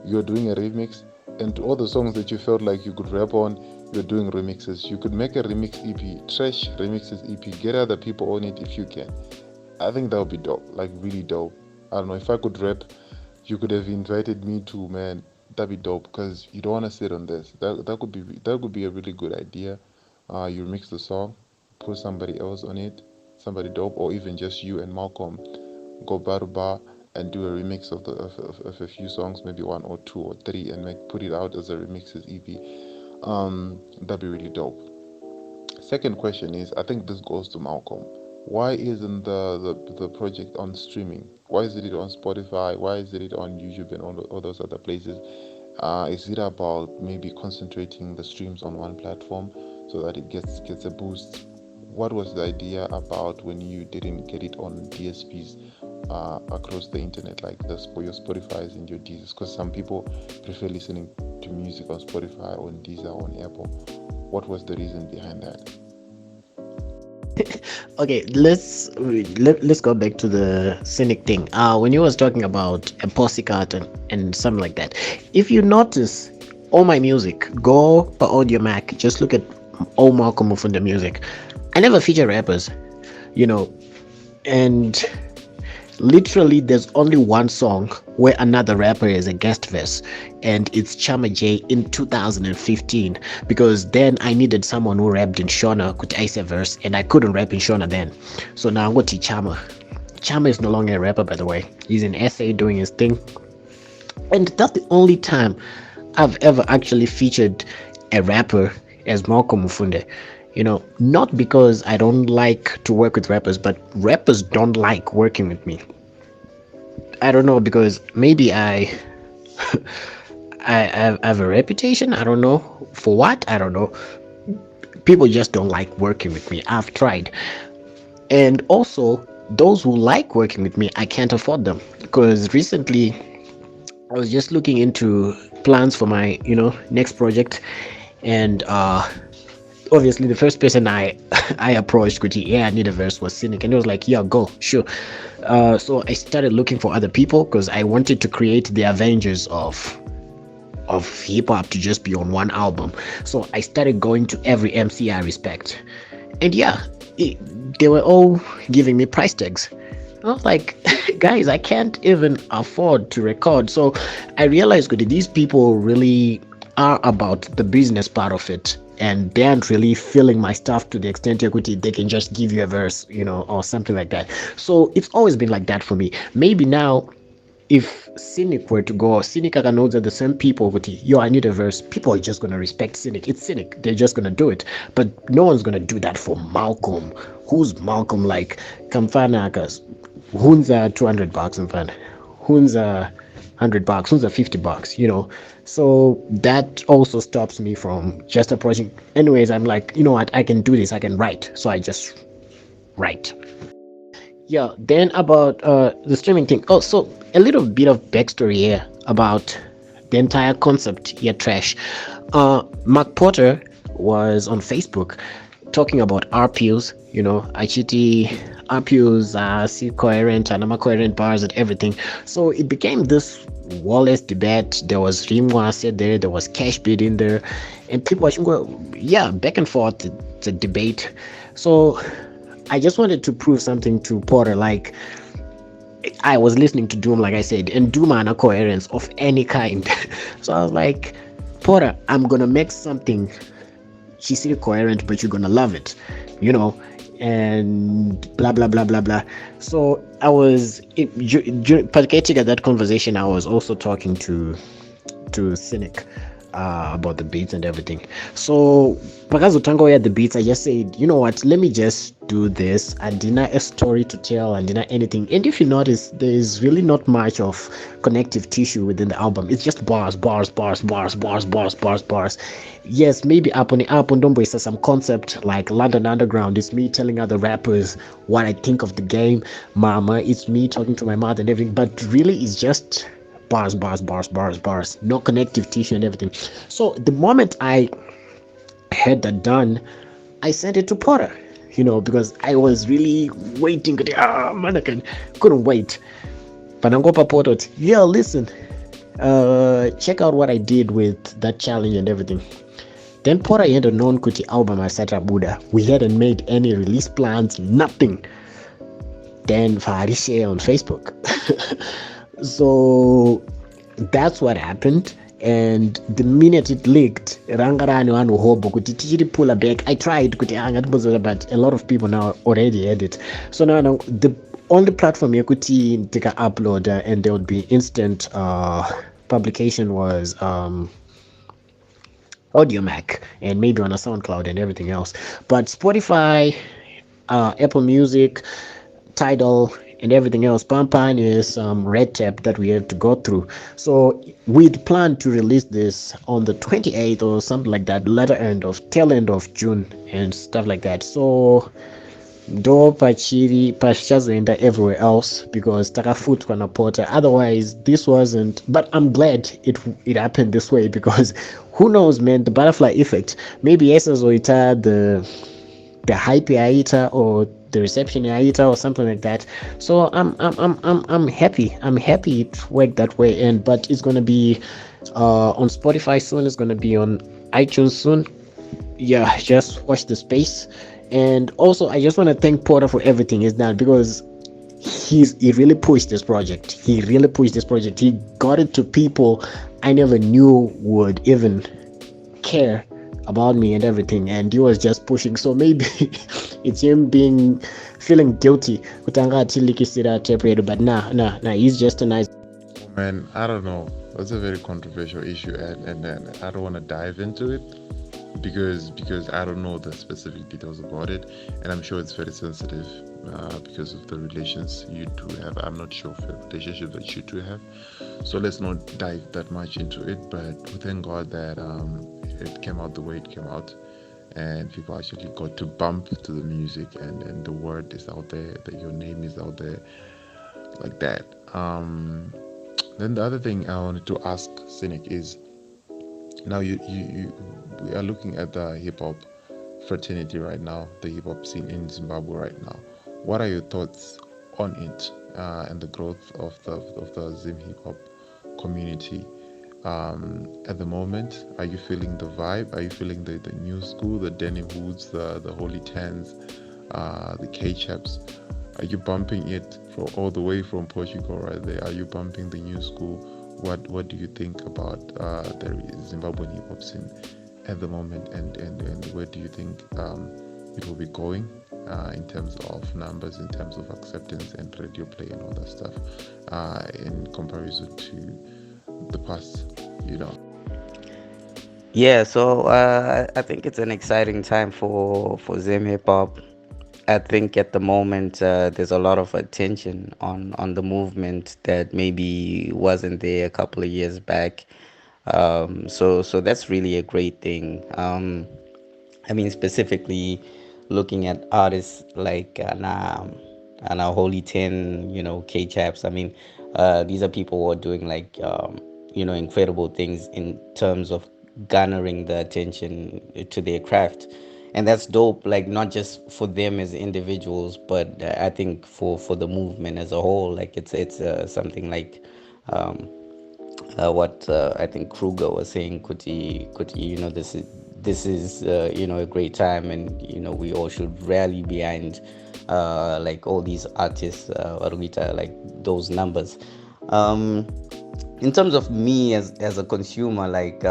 You're doing a remix, and to all the songs that you felt like you could rap on, you're doing remixes. You could make a remix EP, trash remixes EP, get other people on it if you can. I think that would be dope, like really dope. I don't know, if I could rap, you could have invited me to, man. That'd be dope because you don't want to sit on this. That could be a really good idea. You remix the song, put somebody else on it, somebody dope, or even just you and Malcolm go bar to bar and do a remix of a few songs, maybe one or two or three, and put it out as a remixes EP. That'd be really dope. Second question is, I think this goes to Malcolm. Why isn't the project on streaming? Why is it on Spotify? Why is it on YouTube and all those other places? Is it about maybe concentrating the streams on one platform so that it gets a boost? What was the idea about when you didn't get it on DSPs across the internet, like for your Spotify's and your Deezers? Because some people prefer listening to music on Spotify, on Deezer, on Apple. What was the reason behind that? Okay, let's go back to the Synik thing. When you was talking about a postcard and something like that, if you notice all my music, go per Audio Mac, just look at all Malcom Mufunde music. I never feature rappers, you know, and literally there's only one song where another rapper is a guest verse, and it's Chama J in 2015, because then I needed someone who rapped in Shona could ice a verse, and I couldn't rap in Shona then. So now I'm going to Chama. Chama is no longer a rapper, by the way. He's in SA doing his thing, and that's the only time I've ever actually featured a rapper as Malcom Mufunde. You know, not because I don't like to work with rappers, but rappers don't like working with me. I don't know, because maybe I I have a reputation. I don't know for what. I don't know. People just don't like working with me. I've tried, and also those who like working with me, I can't afford them, because recently I was just looking into plans for my next project, and obviously the first person I I approached, I need a verse, was Synik, and he was like, yeah, go, sure. So I started looking for other people, because I wanted to create the Avengers of hip-hop to just be on one album. So I started going to every MC I respect, and they were all giving me price tags. I was like, guys, I can't even afford to record. So I realized that these people really are about the business part of it, and they aren't really feeling my stuff to the extent equity they can just give you a verse, or something like that. So it's always been like that for me. Maybe now, if Synik were to go, Synik knows that the same people would, I need a verse, people are just gonna respect Synik. It's Synik, they're just gonna do it. But no one's gonna do that for Malcom. Who's Malcom? Like, Kamfana, Hunza $200 mfana, Hunza $100, Hunza $50, So that also stops me from just approaching. Anyways, I'm like, you know what, I can do this, I can write. So I just write. Yeah, then about the streaming thing. Oh, so a little bit of backstory here about the entire concept here, trash. Mark Porter was on Facebook talking about RPUs, Achiti RPUs, see coherent and coherent bars and everything. So it became this Wallace debate. There was Rimwa said there was Cash Bid in there, and people were back and forth. It's a debate. So I just wanted to prove something to Porter. Like, I was listening to Doom, like I said, and Doom and a coherence of any kind. So I was like, Porter, I'm gonna make something. She's still coherent, but you're gonna love it, and blah blah blah blah blah. So I was participating at that conversation. I was also talking to Synik about the beats and everything. So because Utango had the beats, I just said, you know what, let me just do this. And deny a story to tell and deny anything. And if you notice, there's really not much of connective tissue within the album. It's just bars. Yes, maybe up on Dombo is some concept like London Underground. It's me telling other rappers what I think of the game. Mama, it's me talking to my mother and everything. But really, it's just bars, no connective tissue and everything. So the moment I I had that done. I sent it to Porter, because I was really waiting. Man, couldn't wait. But I go to Porter, yeah, listen, check out what I did with that challenge and everything. Then Porter had a known Kuti album at Satra Buddha. We hadn't made any release plans, nothing. Then Fahari share on Facebook. So that's what happened. And the minute it leaked, Rangarani wanu hobo kuti tichiri pull back. I tried kuti but a lot of people now already had it. So now the only platform you could take a upload and there would be instant publication was Audio Mac and maybe on a SoundCloud and everything else. But Spotify, Apple Music, Tidal, and everything else, Pampan is some red tape that we have to go through. So we'd planned to release this on the 28th or something like that, tail end of June and stuff like that. So do pachazoenda everywhere else because takafutwa na Porter. Otherwise this wasn't, but I'm glad it happened this way because who knows, man, the butterfly effect. Maybe esazoita the hype yaita or the reception yaita or something like that. So I'm happy. I'm happy it worked that way. But it's gonna be on Spotify soon. It's gonna be on iTunes soon. Yeah, just watch the space. And also I just want to thank Porter for everything he's done because he really pushed this project. He got it to people I never knew would even care about me and everything, and he was just pushing. So maybe it's him feeling guilty, but nah, he's just a nice. Man, I don't know. That's a very controversial issue, and I don't want to dive into it because I don't know the specific details about it, and I'm sure it's very sensitive because of the relations you two have. I'm not sure of the relationship that you two have, so let's not dive that much into it. But we thank God that it came out the way it came out, and people actually got to bump to the music, and the word is out there, that your name is out there, like that. Then the other thing I wanted to ask Synik is, now we are looking at the hip hop fraternity right now, the hip hop scene in Zimbabwe right now. What are your thoughts on it and the growth of the Zim hip hop community at the moment? Are you feeling the vibe? Are you feeling the new school, the denim hoods, the holy tans, the K-chaps? Are you bumping it all the way from Portugal right there? Are you bumping the new school? What do you think about the Zimbabwean hip hop scene at the moment, and where do you think it will be going in terms of numbers, in terms of acceptance and radio play and all that stuff in comparison to the past? Yeah, so I think it's an exciting time for Zim Hip Hop. I think at the moment there's a lot of attention on the movement that maybe wasn't there a couple of years back. So that's really a great thing. I mean, specifically looking at artists like Anna Holy Ten, K Chaps. I mean, these are people who are doing like incredible things in terms of garnering the attention to their craft, and that's dope. Like not just for them as individuals, but I think for the movement as a whole. Like it's something like what I think Kruger was saying. Kuti, this is a great time, and we all should rally behind like all these artists, like those numbers. In terms of me as a consumer, like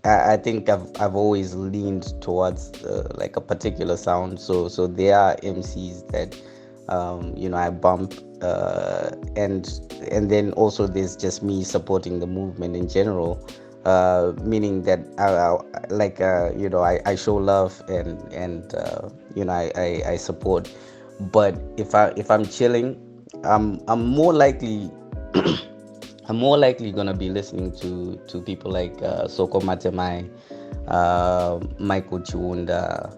I think I've always leaned towards like a particular sound. So there are MCs that I bump, and then also there's just me supporting the movement in general, meaning that I show love and I support. But if I'm chilling, I'm more likely I'm more likely gonna be listening to people like Soko Matemai, Michael Chiwunda,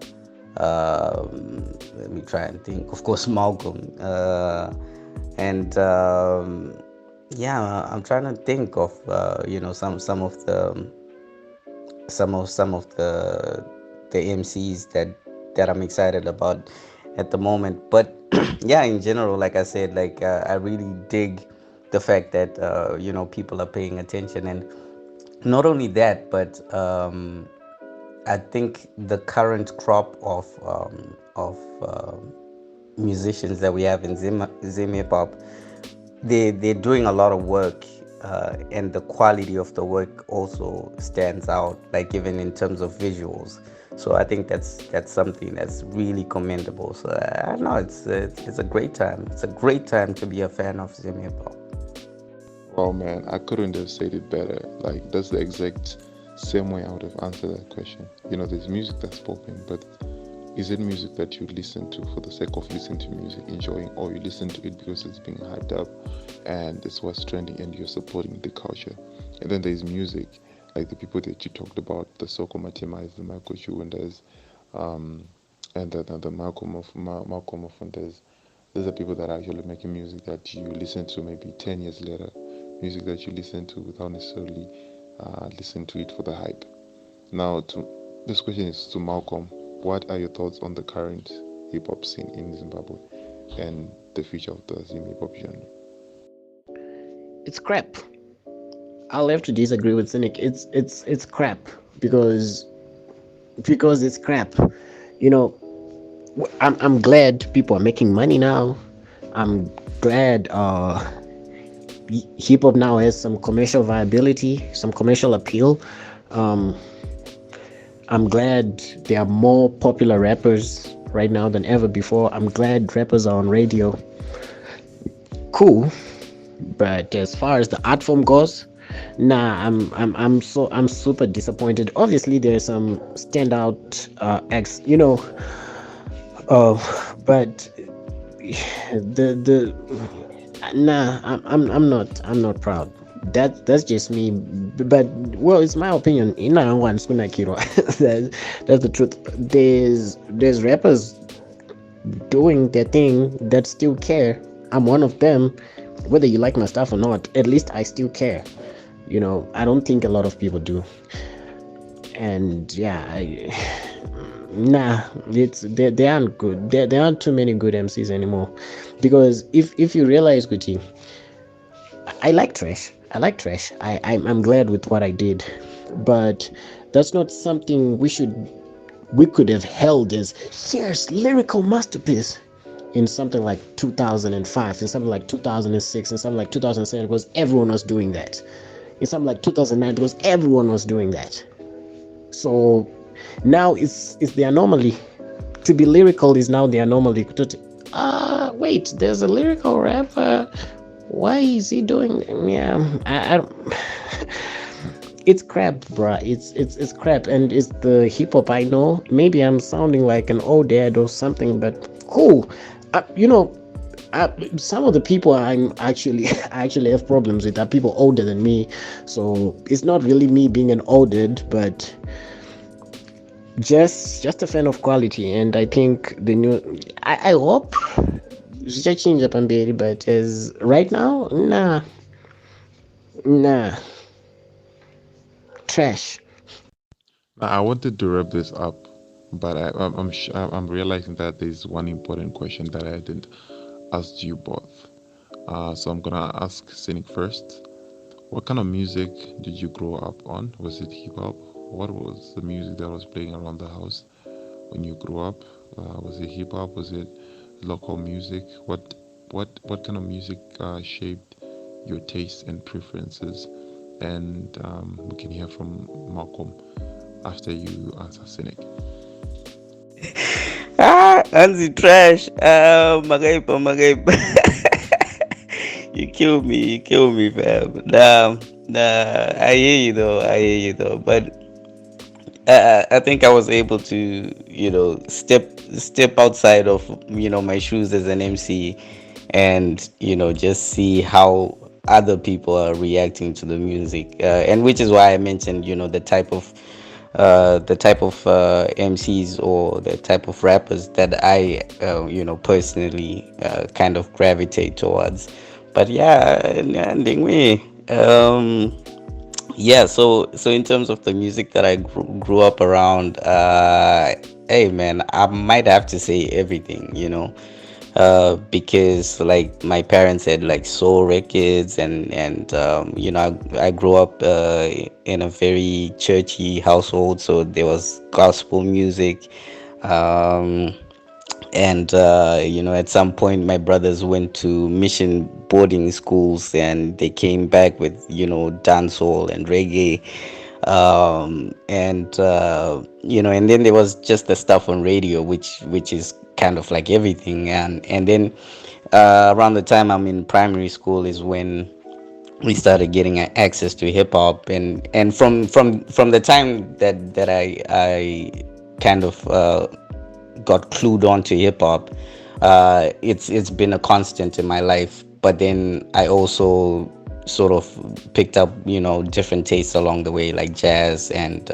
let me try and think. Of course, Malcolm, and I'm trying to think of some of some of the MCs that I'm excited about at the moment. But yeah, in general, like I said, like I really dig the fact that people are paying attention, and not only that, but I think the current crop of musicians that we have in Zim Hip Hop, they're doing a lot of work, and the quality of the work also stands out, like even in terms of visuals. So I think that's something that's really commendable. So I know it's a great time. It's a great time to be a fan of Zim Hip Hop. Well, man, I couldn't have said it better. Like, that's the exact same way I would have answered that question. There's music that's popping, but is it music that you listen to for the sake of listening to music, enjoying, or you listen to it because it's being hyped up and it's what's trending and you're supporting the culture? And then there's music, like the people that you talked about, the Soko Matimais, the Michael Shuwendas, and the Malcom Mufundes. Those are people that are actually making music that you listen to maybe 10 years later, music that you listen to without necessarily listen to it for the hype. Now, this question is to Malcolm. What are your thoughts on the current hip hop scene in Zimbabwe and the future of the Zim hip hop genre? It's crap. I'll have to disagree with Synik. It's crap because it's crap. You know, I'm glad people are making money now. I'm glad hip hop now has some commercial viability, some commercial appeal. Um, I'm glad there are more popular rappers right now than ever before. I'm glad rappers are on radio. Cool, but as far as the art form goes, nah, I'm super disappointed. Obviously, there's some standout acts, but the nah, I'm not proud. That's just me, but well, it's my opinion. That's the truth. There's rappers doing their thing that still care. I'm one of them. Whether you like my stuff or not, at least I still care. I don't think a lot of people do. And yeah, nah, they aren't good. There aren't too many good MCs anymore. Because if you realize, Gucci, I like trash. I like trash. I'm glad with what I did, but that's not something we could have held as here's lyrical masterpiece in something like 2005, in something like 2006, in something like 2007, because everyone was doing that. In something like 2009, because everyone was doing that. So now it's the anomaly. To be lyrical is now the anomaly. Wait, there's a lyrical rapper. Why is he doing? Yeah, I don't. It's crap, bruh. It's crap, and it's the hip hop I know. Maybe I'm sounding like an old dad or something, but cool. Some of the people I'm actually I actually have problems with are people older than me, so it's not really me being an old dude, but just a fan of quality. And I think the new I hope it's change up and baby, but as right now, nah, trash. Now, I wanted to wrap this up, but I'm realizing that there's one important question that I didn't ask you both. So I'm gonna ask Synik first. What kind of music did you grow up on? Was it hip hop? What was the music that was playing around the house when you grew up? Was it hip hop? Was it local music? What kind of music shaped your tastes and preferences? And we can hear from Malcolm after you answer Synik. Anzi trash. Magaip. You kill me, fam. Nah. I hear you though. But I think I was able to, step outside of, my shoes as an MC, and just see how other people are reacting to the music, and which is why I mentioned, the type of MCs or the type of rappers that I, personally kind of gravitate towards. But yeah, ending me. Yeah, so in terms of the music that I grew up around, hey man, I might have to say everything, because like my parents had like soul records, and I grew up in a very churchy household, so there was gospel music. um and at some point my brothers went to mission boarding schools, and they came back with dancehall and reggae. And then there was just the stuff on radio, which is kind of like everything. And then around the time I'm in primary school is when we started getting access to hip hop. And from the time that I kind of got clued on to hip hop, it's been a constant in my life. But then I also sort of picked up different tastes along the way, like jazz and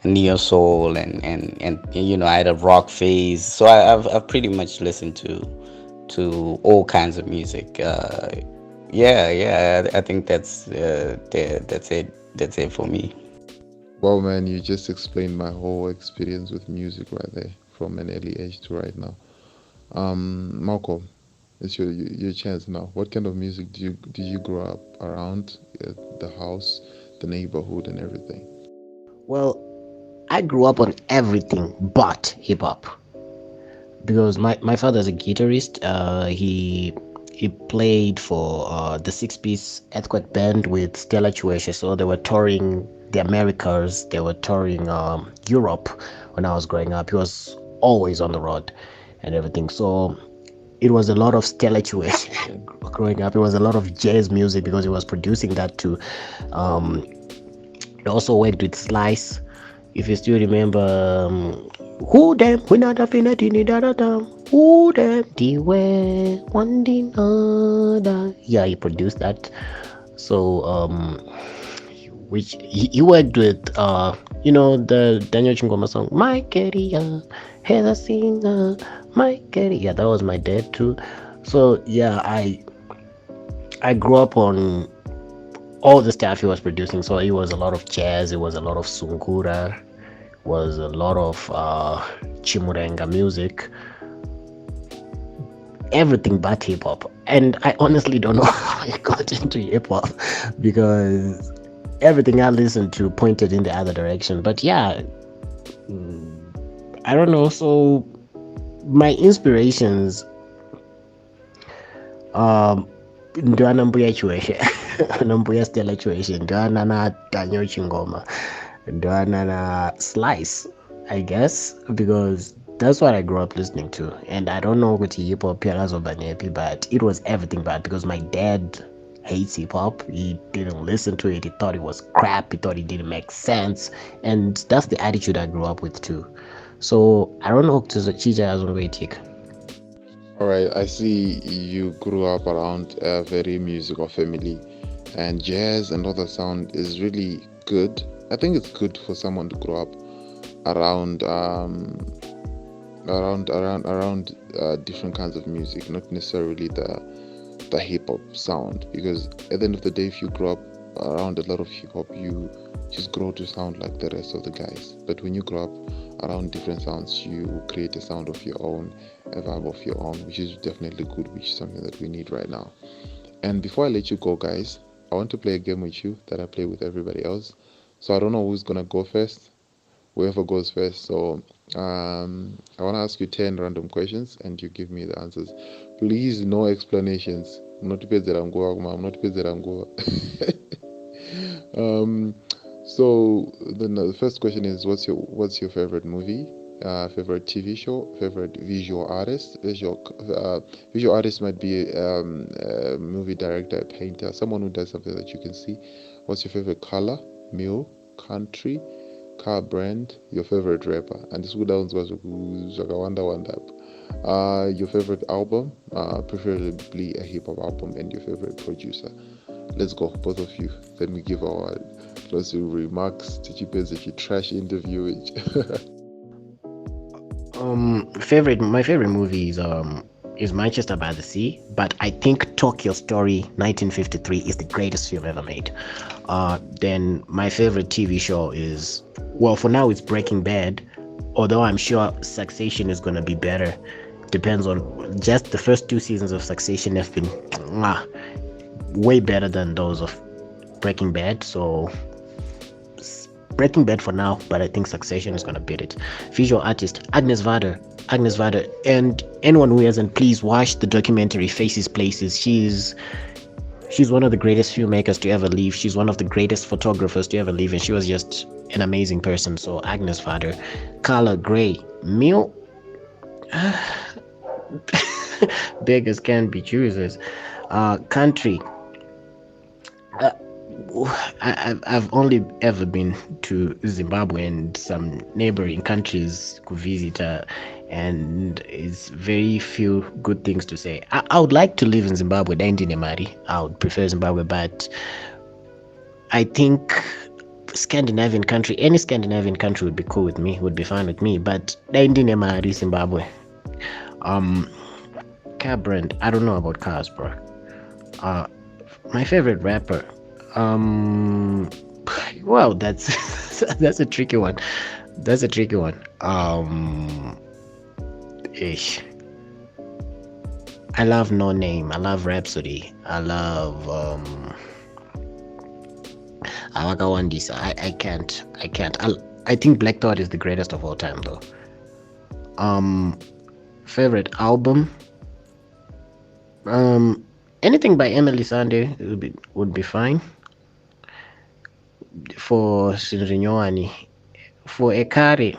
neo soul, and I had a rock phase. So I've pretty much listened to all kinds of music. Yeah, I think that's it for me. Well, man, you just explained my whole experience with music right there, from an early age to right now. Malcolm, it's your chance now. What kind of music do you grow up around? The house, the neighborhood, and everything. Well, I grew up on everything but hip hop because my father's a guitarist. He played for the six piece Earthquake band with Stella Chueshe. So they were touring the Americas, they were touring Europe when I was growing up. He was always on the road and everything. So it was a lot of Stella Chueshe growing up. It was a lot of jazz music because he was producing that too. Um, he also worked with Slice. If you still remember, who them, we not have in who them, the way, one the other. Yeah, he produced that. So, which he worked with, the Daniel Chingoma song, My Career, Heather Singer, My Career. Yeah, that was my dad too. So, yeah, I grew up on all the stuff he was producing. So it was a lot of jazz, it was a lot of sungura, was a lot of chimurenga music, everything but hip hop. And I honestly don't know how I got into hip hop because everything I listened to pointed in the other direction. But yeah, I don't know. So my inspirations, Ndwana Mbuya Chiweshe, Nambuya Stella Chiweshe, Ndwana na Daniel Chingoma, Ndwana na Slice, I guess, because that's what I grew up listening to. And I don't know what hip hop pianos or Banepi, but it was everything bad because my dad hates hip hop. He didn't listen to it. He thought it was crap. He thought it didn't make sense. And that's the attitude I grew up with too. So I don't know to Chija as one way take. All right, I see you grew up around a very musical family, and jazz and other sound is really good. I think it's good for someone to grow up around different kinds of music, not necessarily the hip hop sound. Because at the end of the day, if you grow up around a lot of hip hop, you just grow to sound like the rest of the guys. But when you grow up around different sounds, you create a sound of your own, a vibe of your own, which is definitely good, which is something that we need right now. And before I let you go, guys, I want to play a game with you that I play with everybody else. So I don't know who's gonna go first, whoever goes first. So I want to ask you 10 random questions and you give me the answers. Please, no explanations. I'm not paid that I'm going. I'm not paid that I'm going. So the first question is, what's your favorite movie? Favorite TV show? Favorite visual artist? Visual artist might be a movie director, a painter, someone who does something that you can see. What's your favorite color? Meal? Country? Car brand? Your favorite rapper? And this would was wonder. Your favorite album? Preferably a hip hop album, and your favorite producer. Let's go, both of you. Then we give our closing remarks. Teachipes, trash interview. My favorite movie is is Manchester by the Sea, but I think Tokyo Story 1953 is the greatest film ever made. Then my favorite TV show is, well, for now it's Breaking Bad, although I'm sure Succession is going to be better. Depends on, just the first two seasons of Succession have been way better than those of Breaking Bad. So Breaking Bad for now, but I think Succession is gonna beat it. Visual artist Agnes Varda. Agnes Varda, and anyone who hasn't, please watch the documentary Faces Places. She's one of the greatest filmmakers to ever live. She's one of the greatest photographers to ever live, and she was just an amazing person. So Agnes Varda. Color Gray. Mil. Beggars can't be choosers. Country. I've only ever been to Zimbabwe and some neighboring countries to visit, and it's very few good things to say. I would like to live in Zimbabwe. I would prefer Zimbabwe, but I think any Scandinavian country would be cool with me, would be fine with me. But Zimbabwe. Car brand. I don't know about cars, bro. My favorite rapper. Well, that's a tricky one. That's a tricky one. Ish. I love No Name. I love Rhapsody. I love Awakawandisa. I can't. I think Black Thought is the greatest of all time, though. Favorite album. Anything by Emily Sande would be fine. For Sinrinyoani. For Ekari.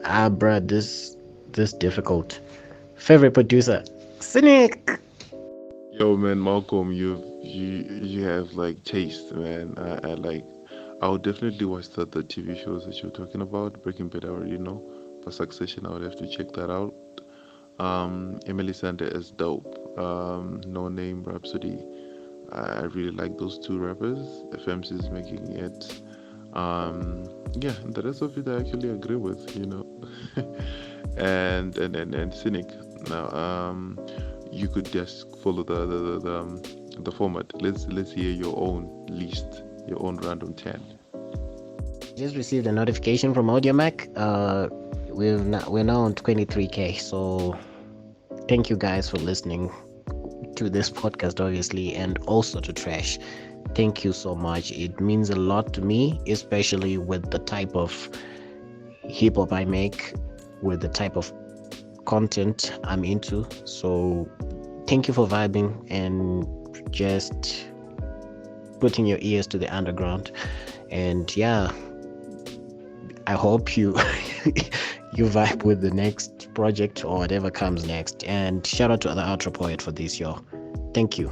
Bruh, this difficult. Favorite producer. Synik. Yo, man, Malcolm, you have like taste, man. I would definitely watch the TV shows that you're talking about. Breaking Bad, I already know. For Succession, I would have to check that out. Emily Sande is dope. No Name, Rhapsody. I really like those two rappers. FMC is making it. Yeah, the rest of it I actually agree with, and Cynic. Now, you could just follow the format. Let's hear your own list, your own random 10. Just received a notification from AudioMac. We're now on 23K. So thank you guys for listening to this podcast, obviously, and also to Trash. Thank you so much. It means a lot to me, especially with the type of hip hop I make, with the type of content I'm into. So thank you for vibing and just putting your ears to the underground. And yeah, I hope you you vibe with the next project or whatever comes next. And shout out to the Outro Poet for this, yo. Thank you.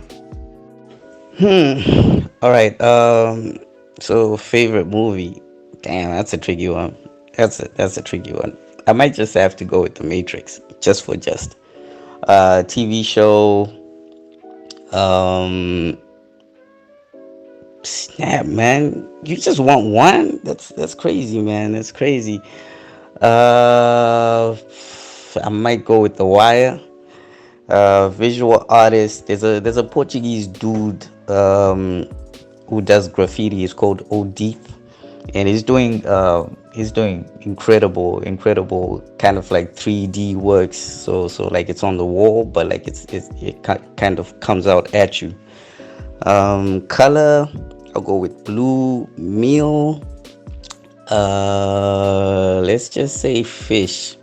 All right. So favorite movie. Damn, that's a tricky one. That's a tricky one. I might just have to go with The Matrix, just for just. TV show. Snap, man. You just want one? That's crazy, man. That's crazy. I might go with The Wire. Visual artist. There's a Portuguese dude who does graffiti. He's called Odif, and he's doing incredible kind of like 3D works. So like it's on the wall, but like it kind of comes out at you. Color, I'll go with blue. Meal, let's just say fish.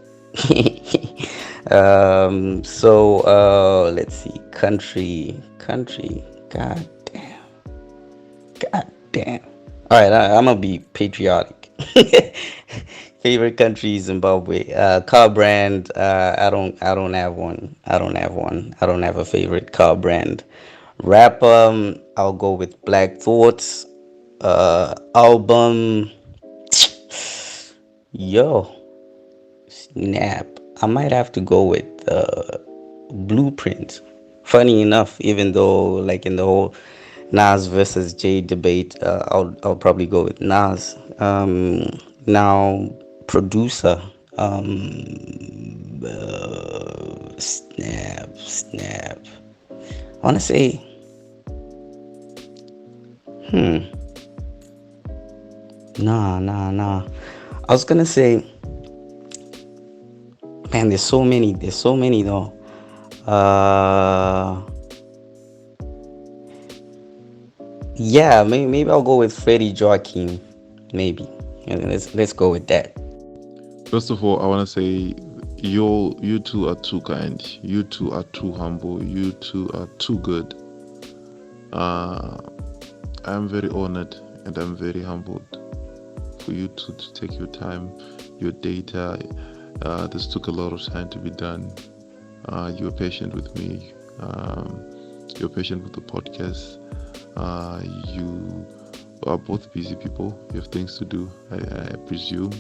Let's see. Country. God damn. All right, I'm gonna be patriotic. Favorite country, Zimbabwe. Car brand. I don't have one. I don't have a favorite car brand. Rapper. I'll go with Black Thoughts. Album. Yo, snap. I might have to go with Blueprint. Funny enough, even though like in the whole Nas versus Jay debate, I'll probably go with Nas. Now producer, Snap. I want to say, nah. I was gonna say, man, there's so many. Though. Uh, yeah, maybe I'll go with Freddie Joaquin. Maybe. Yeah, let's go with that. First of all, I want to say you two are too kind. You two are too humble. You two are too good. I'm very honored and I'm very humbled for you to take your time, your data. This took a lot of time to be done. You were patient with me. You're patient with the podcast. You are both busy people. You have things to do, I presume.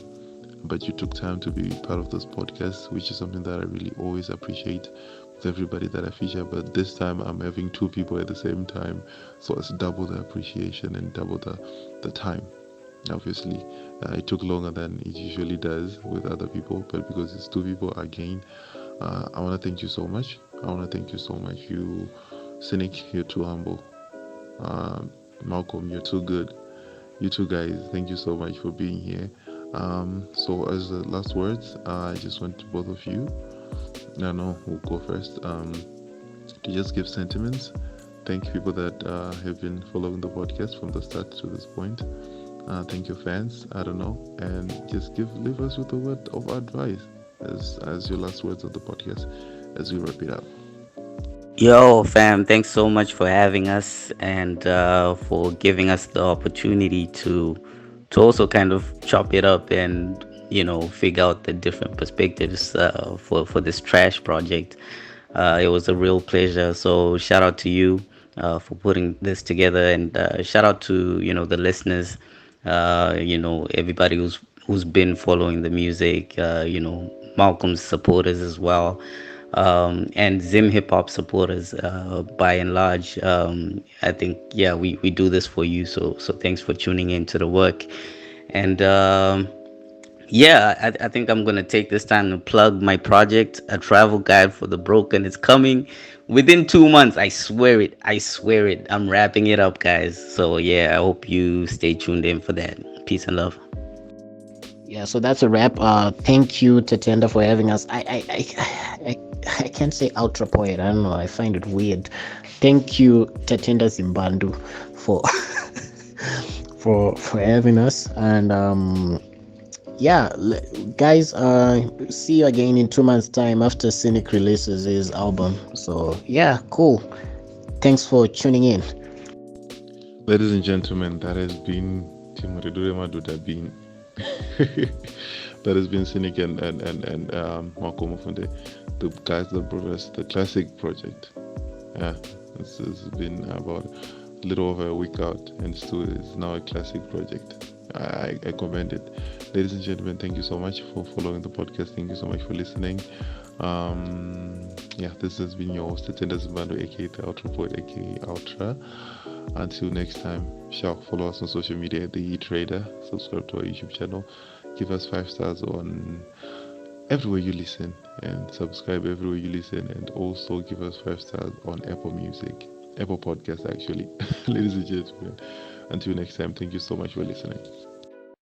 But you took time to be part of this podcast, which is something that I really always appreciate with everybody that I feature. But this time I'm having two people at the same time, so it's double the appreciation and double the time. Obviously, it took longer than it usually does with other people, but because it's two people again, I want to thank you so much. You, Synik, you're too humble. Malcom, you're too good. You two guys, thank you so much for being here. So as the last words, I just want to both of you, I know who'll go first, to just give sentiments. Thank people that have been following the podcast from the start to this point. Thank your fans, I don't know, and just leave us with a word of advice as your last words of the podcast as we wrap it up. Yo, fam, thanks so much for having us and for giving us the opportunity to also kind of chop it up and figure out the different perspectives for this trash project. It was a real pleasure. So shout out to you for putting this together, and shout out to the listeners, everybody who's been following the music, Malcolm's supporters as well, and Zim Hip Hop supporters by and large. I think, yeah, we do this for you. So thanks for tuning in to the work. And yeah, I think I'm going to take this time to plug my project, A Travel Guide for the Broken. It's coming within 2 months. I swear it. I'm wrapping it up, guys. So yeah, I hope you stay tuned in for that. Peace and love. Yeah, so that's a wrap. Thank you, Tatenda, for having us. I can't say ultra poet. I don't know. I find it weird. Thank you, Tatenda Zimbandu, for for having us. And yeah, guys, see you again in 2 months' time after Synik releases his album. So yeah, cool. Thanks for tuning in. Ladies and gentlemen, that has been that has been Synik and Malcom Mufunde, the guys that brought us the classic project. Yeah, this has been about a little over a week out, and it's now a classic project. I commend it. Ladies and gentlemen, thank you so much for following the podcast. Thank you so much for listening. Yeah, this has been your host, Tatenda Zimbando, aka the Ultra Poet, aka Ultra. Until next time, follow us on social media at The E-Trader. Subscribe to our YouTube channel. Give us 5 stars on everywhere you listen, and subscribe everywhere you listen, and also give us 5 stars on Apple Podcast actually. Ladies and gentlemen, until next time, thank you so much for listening.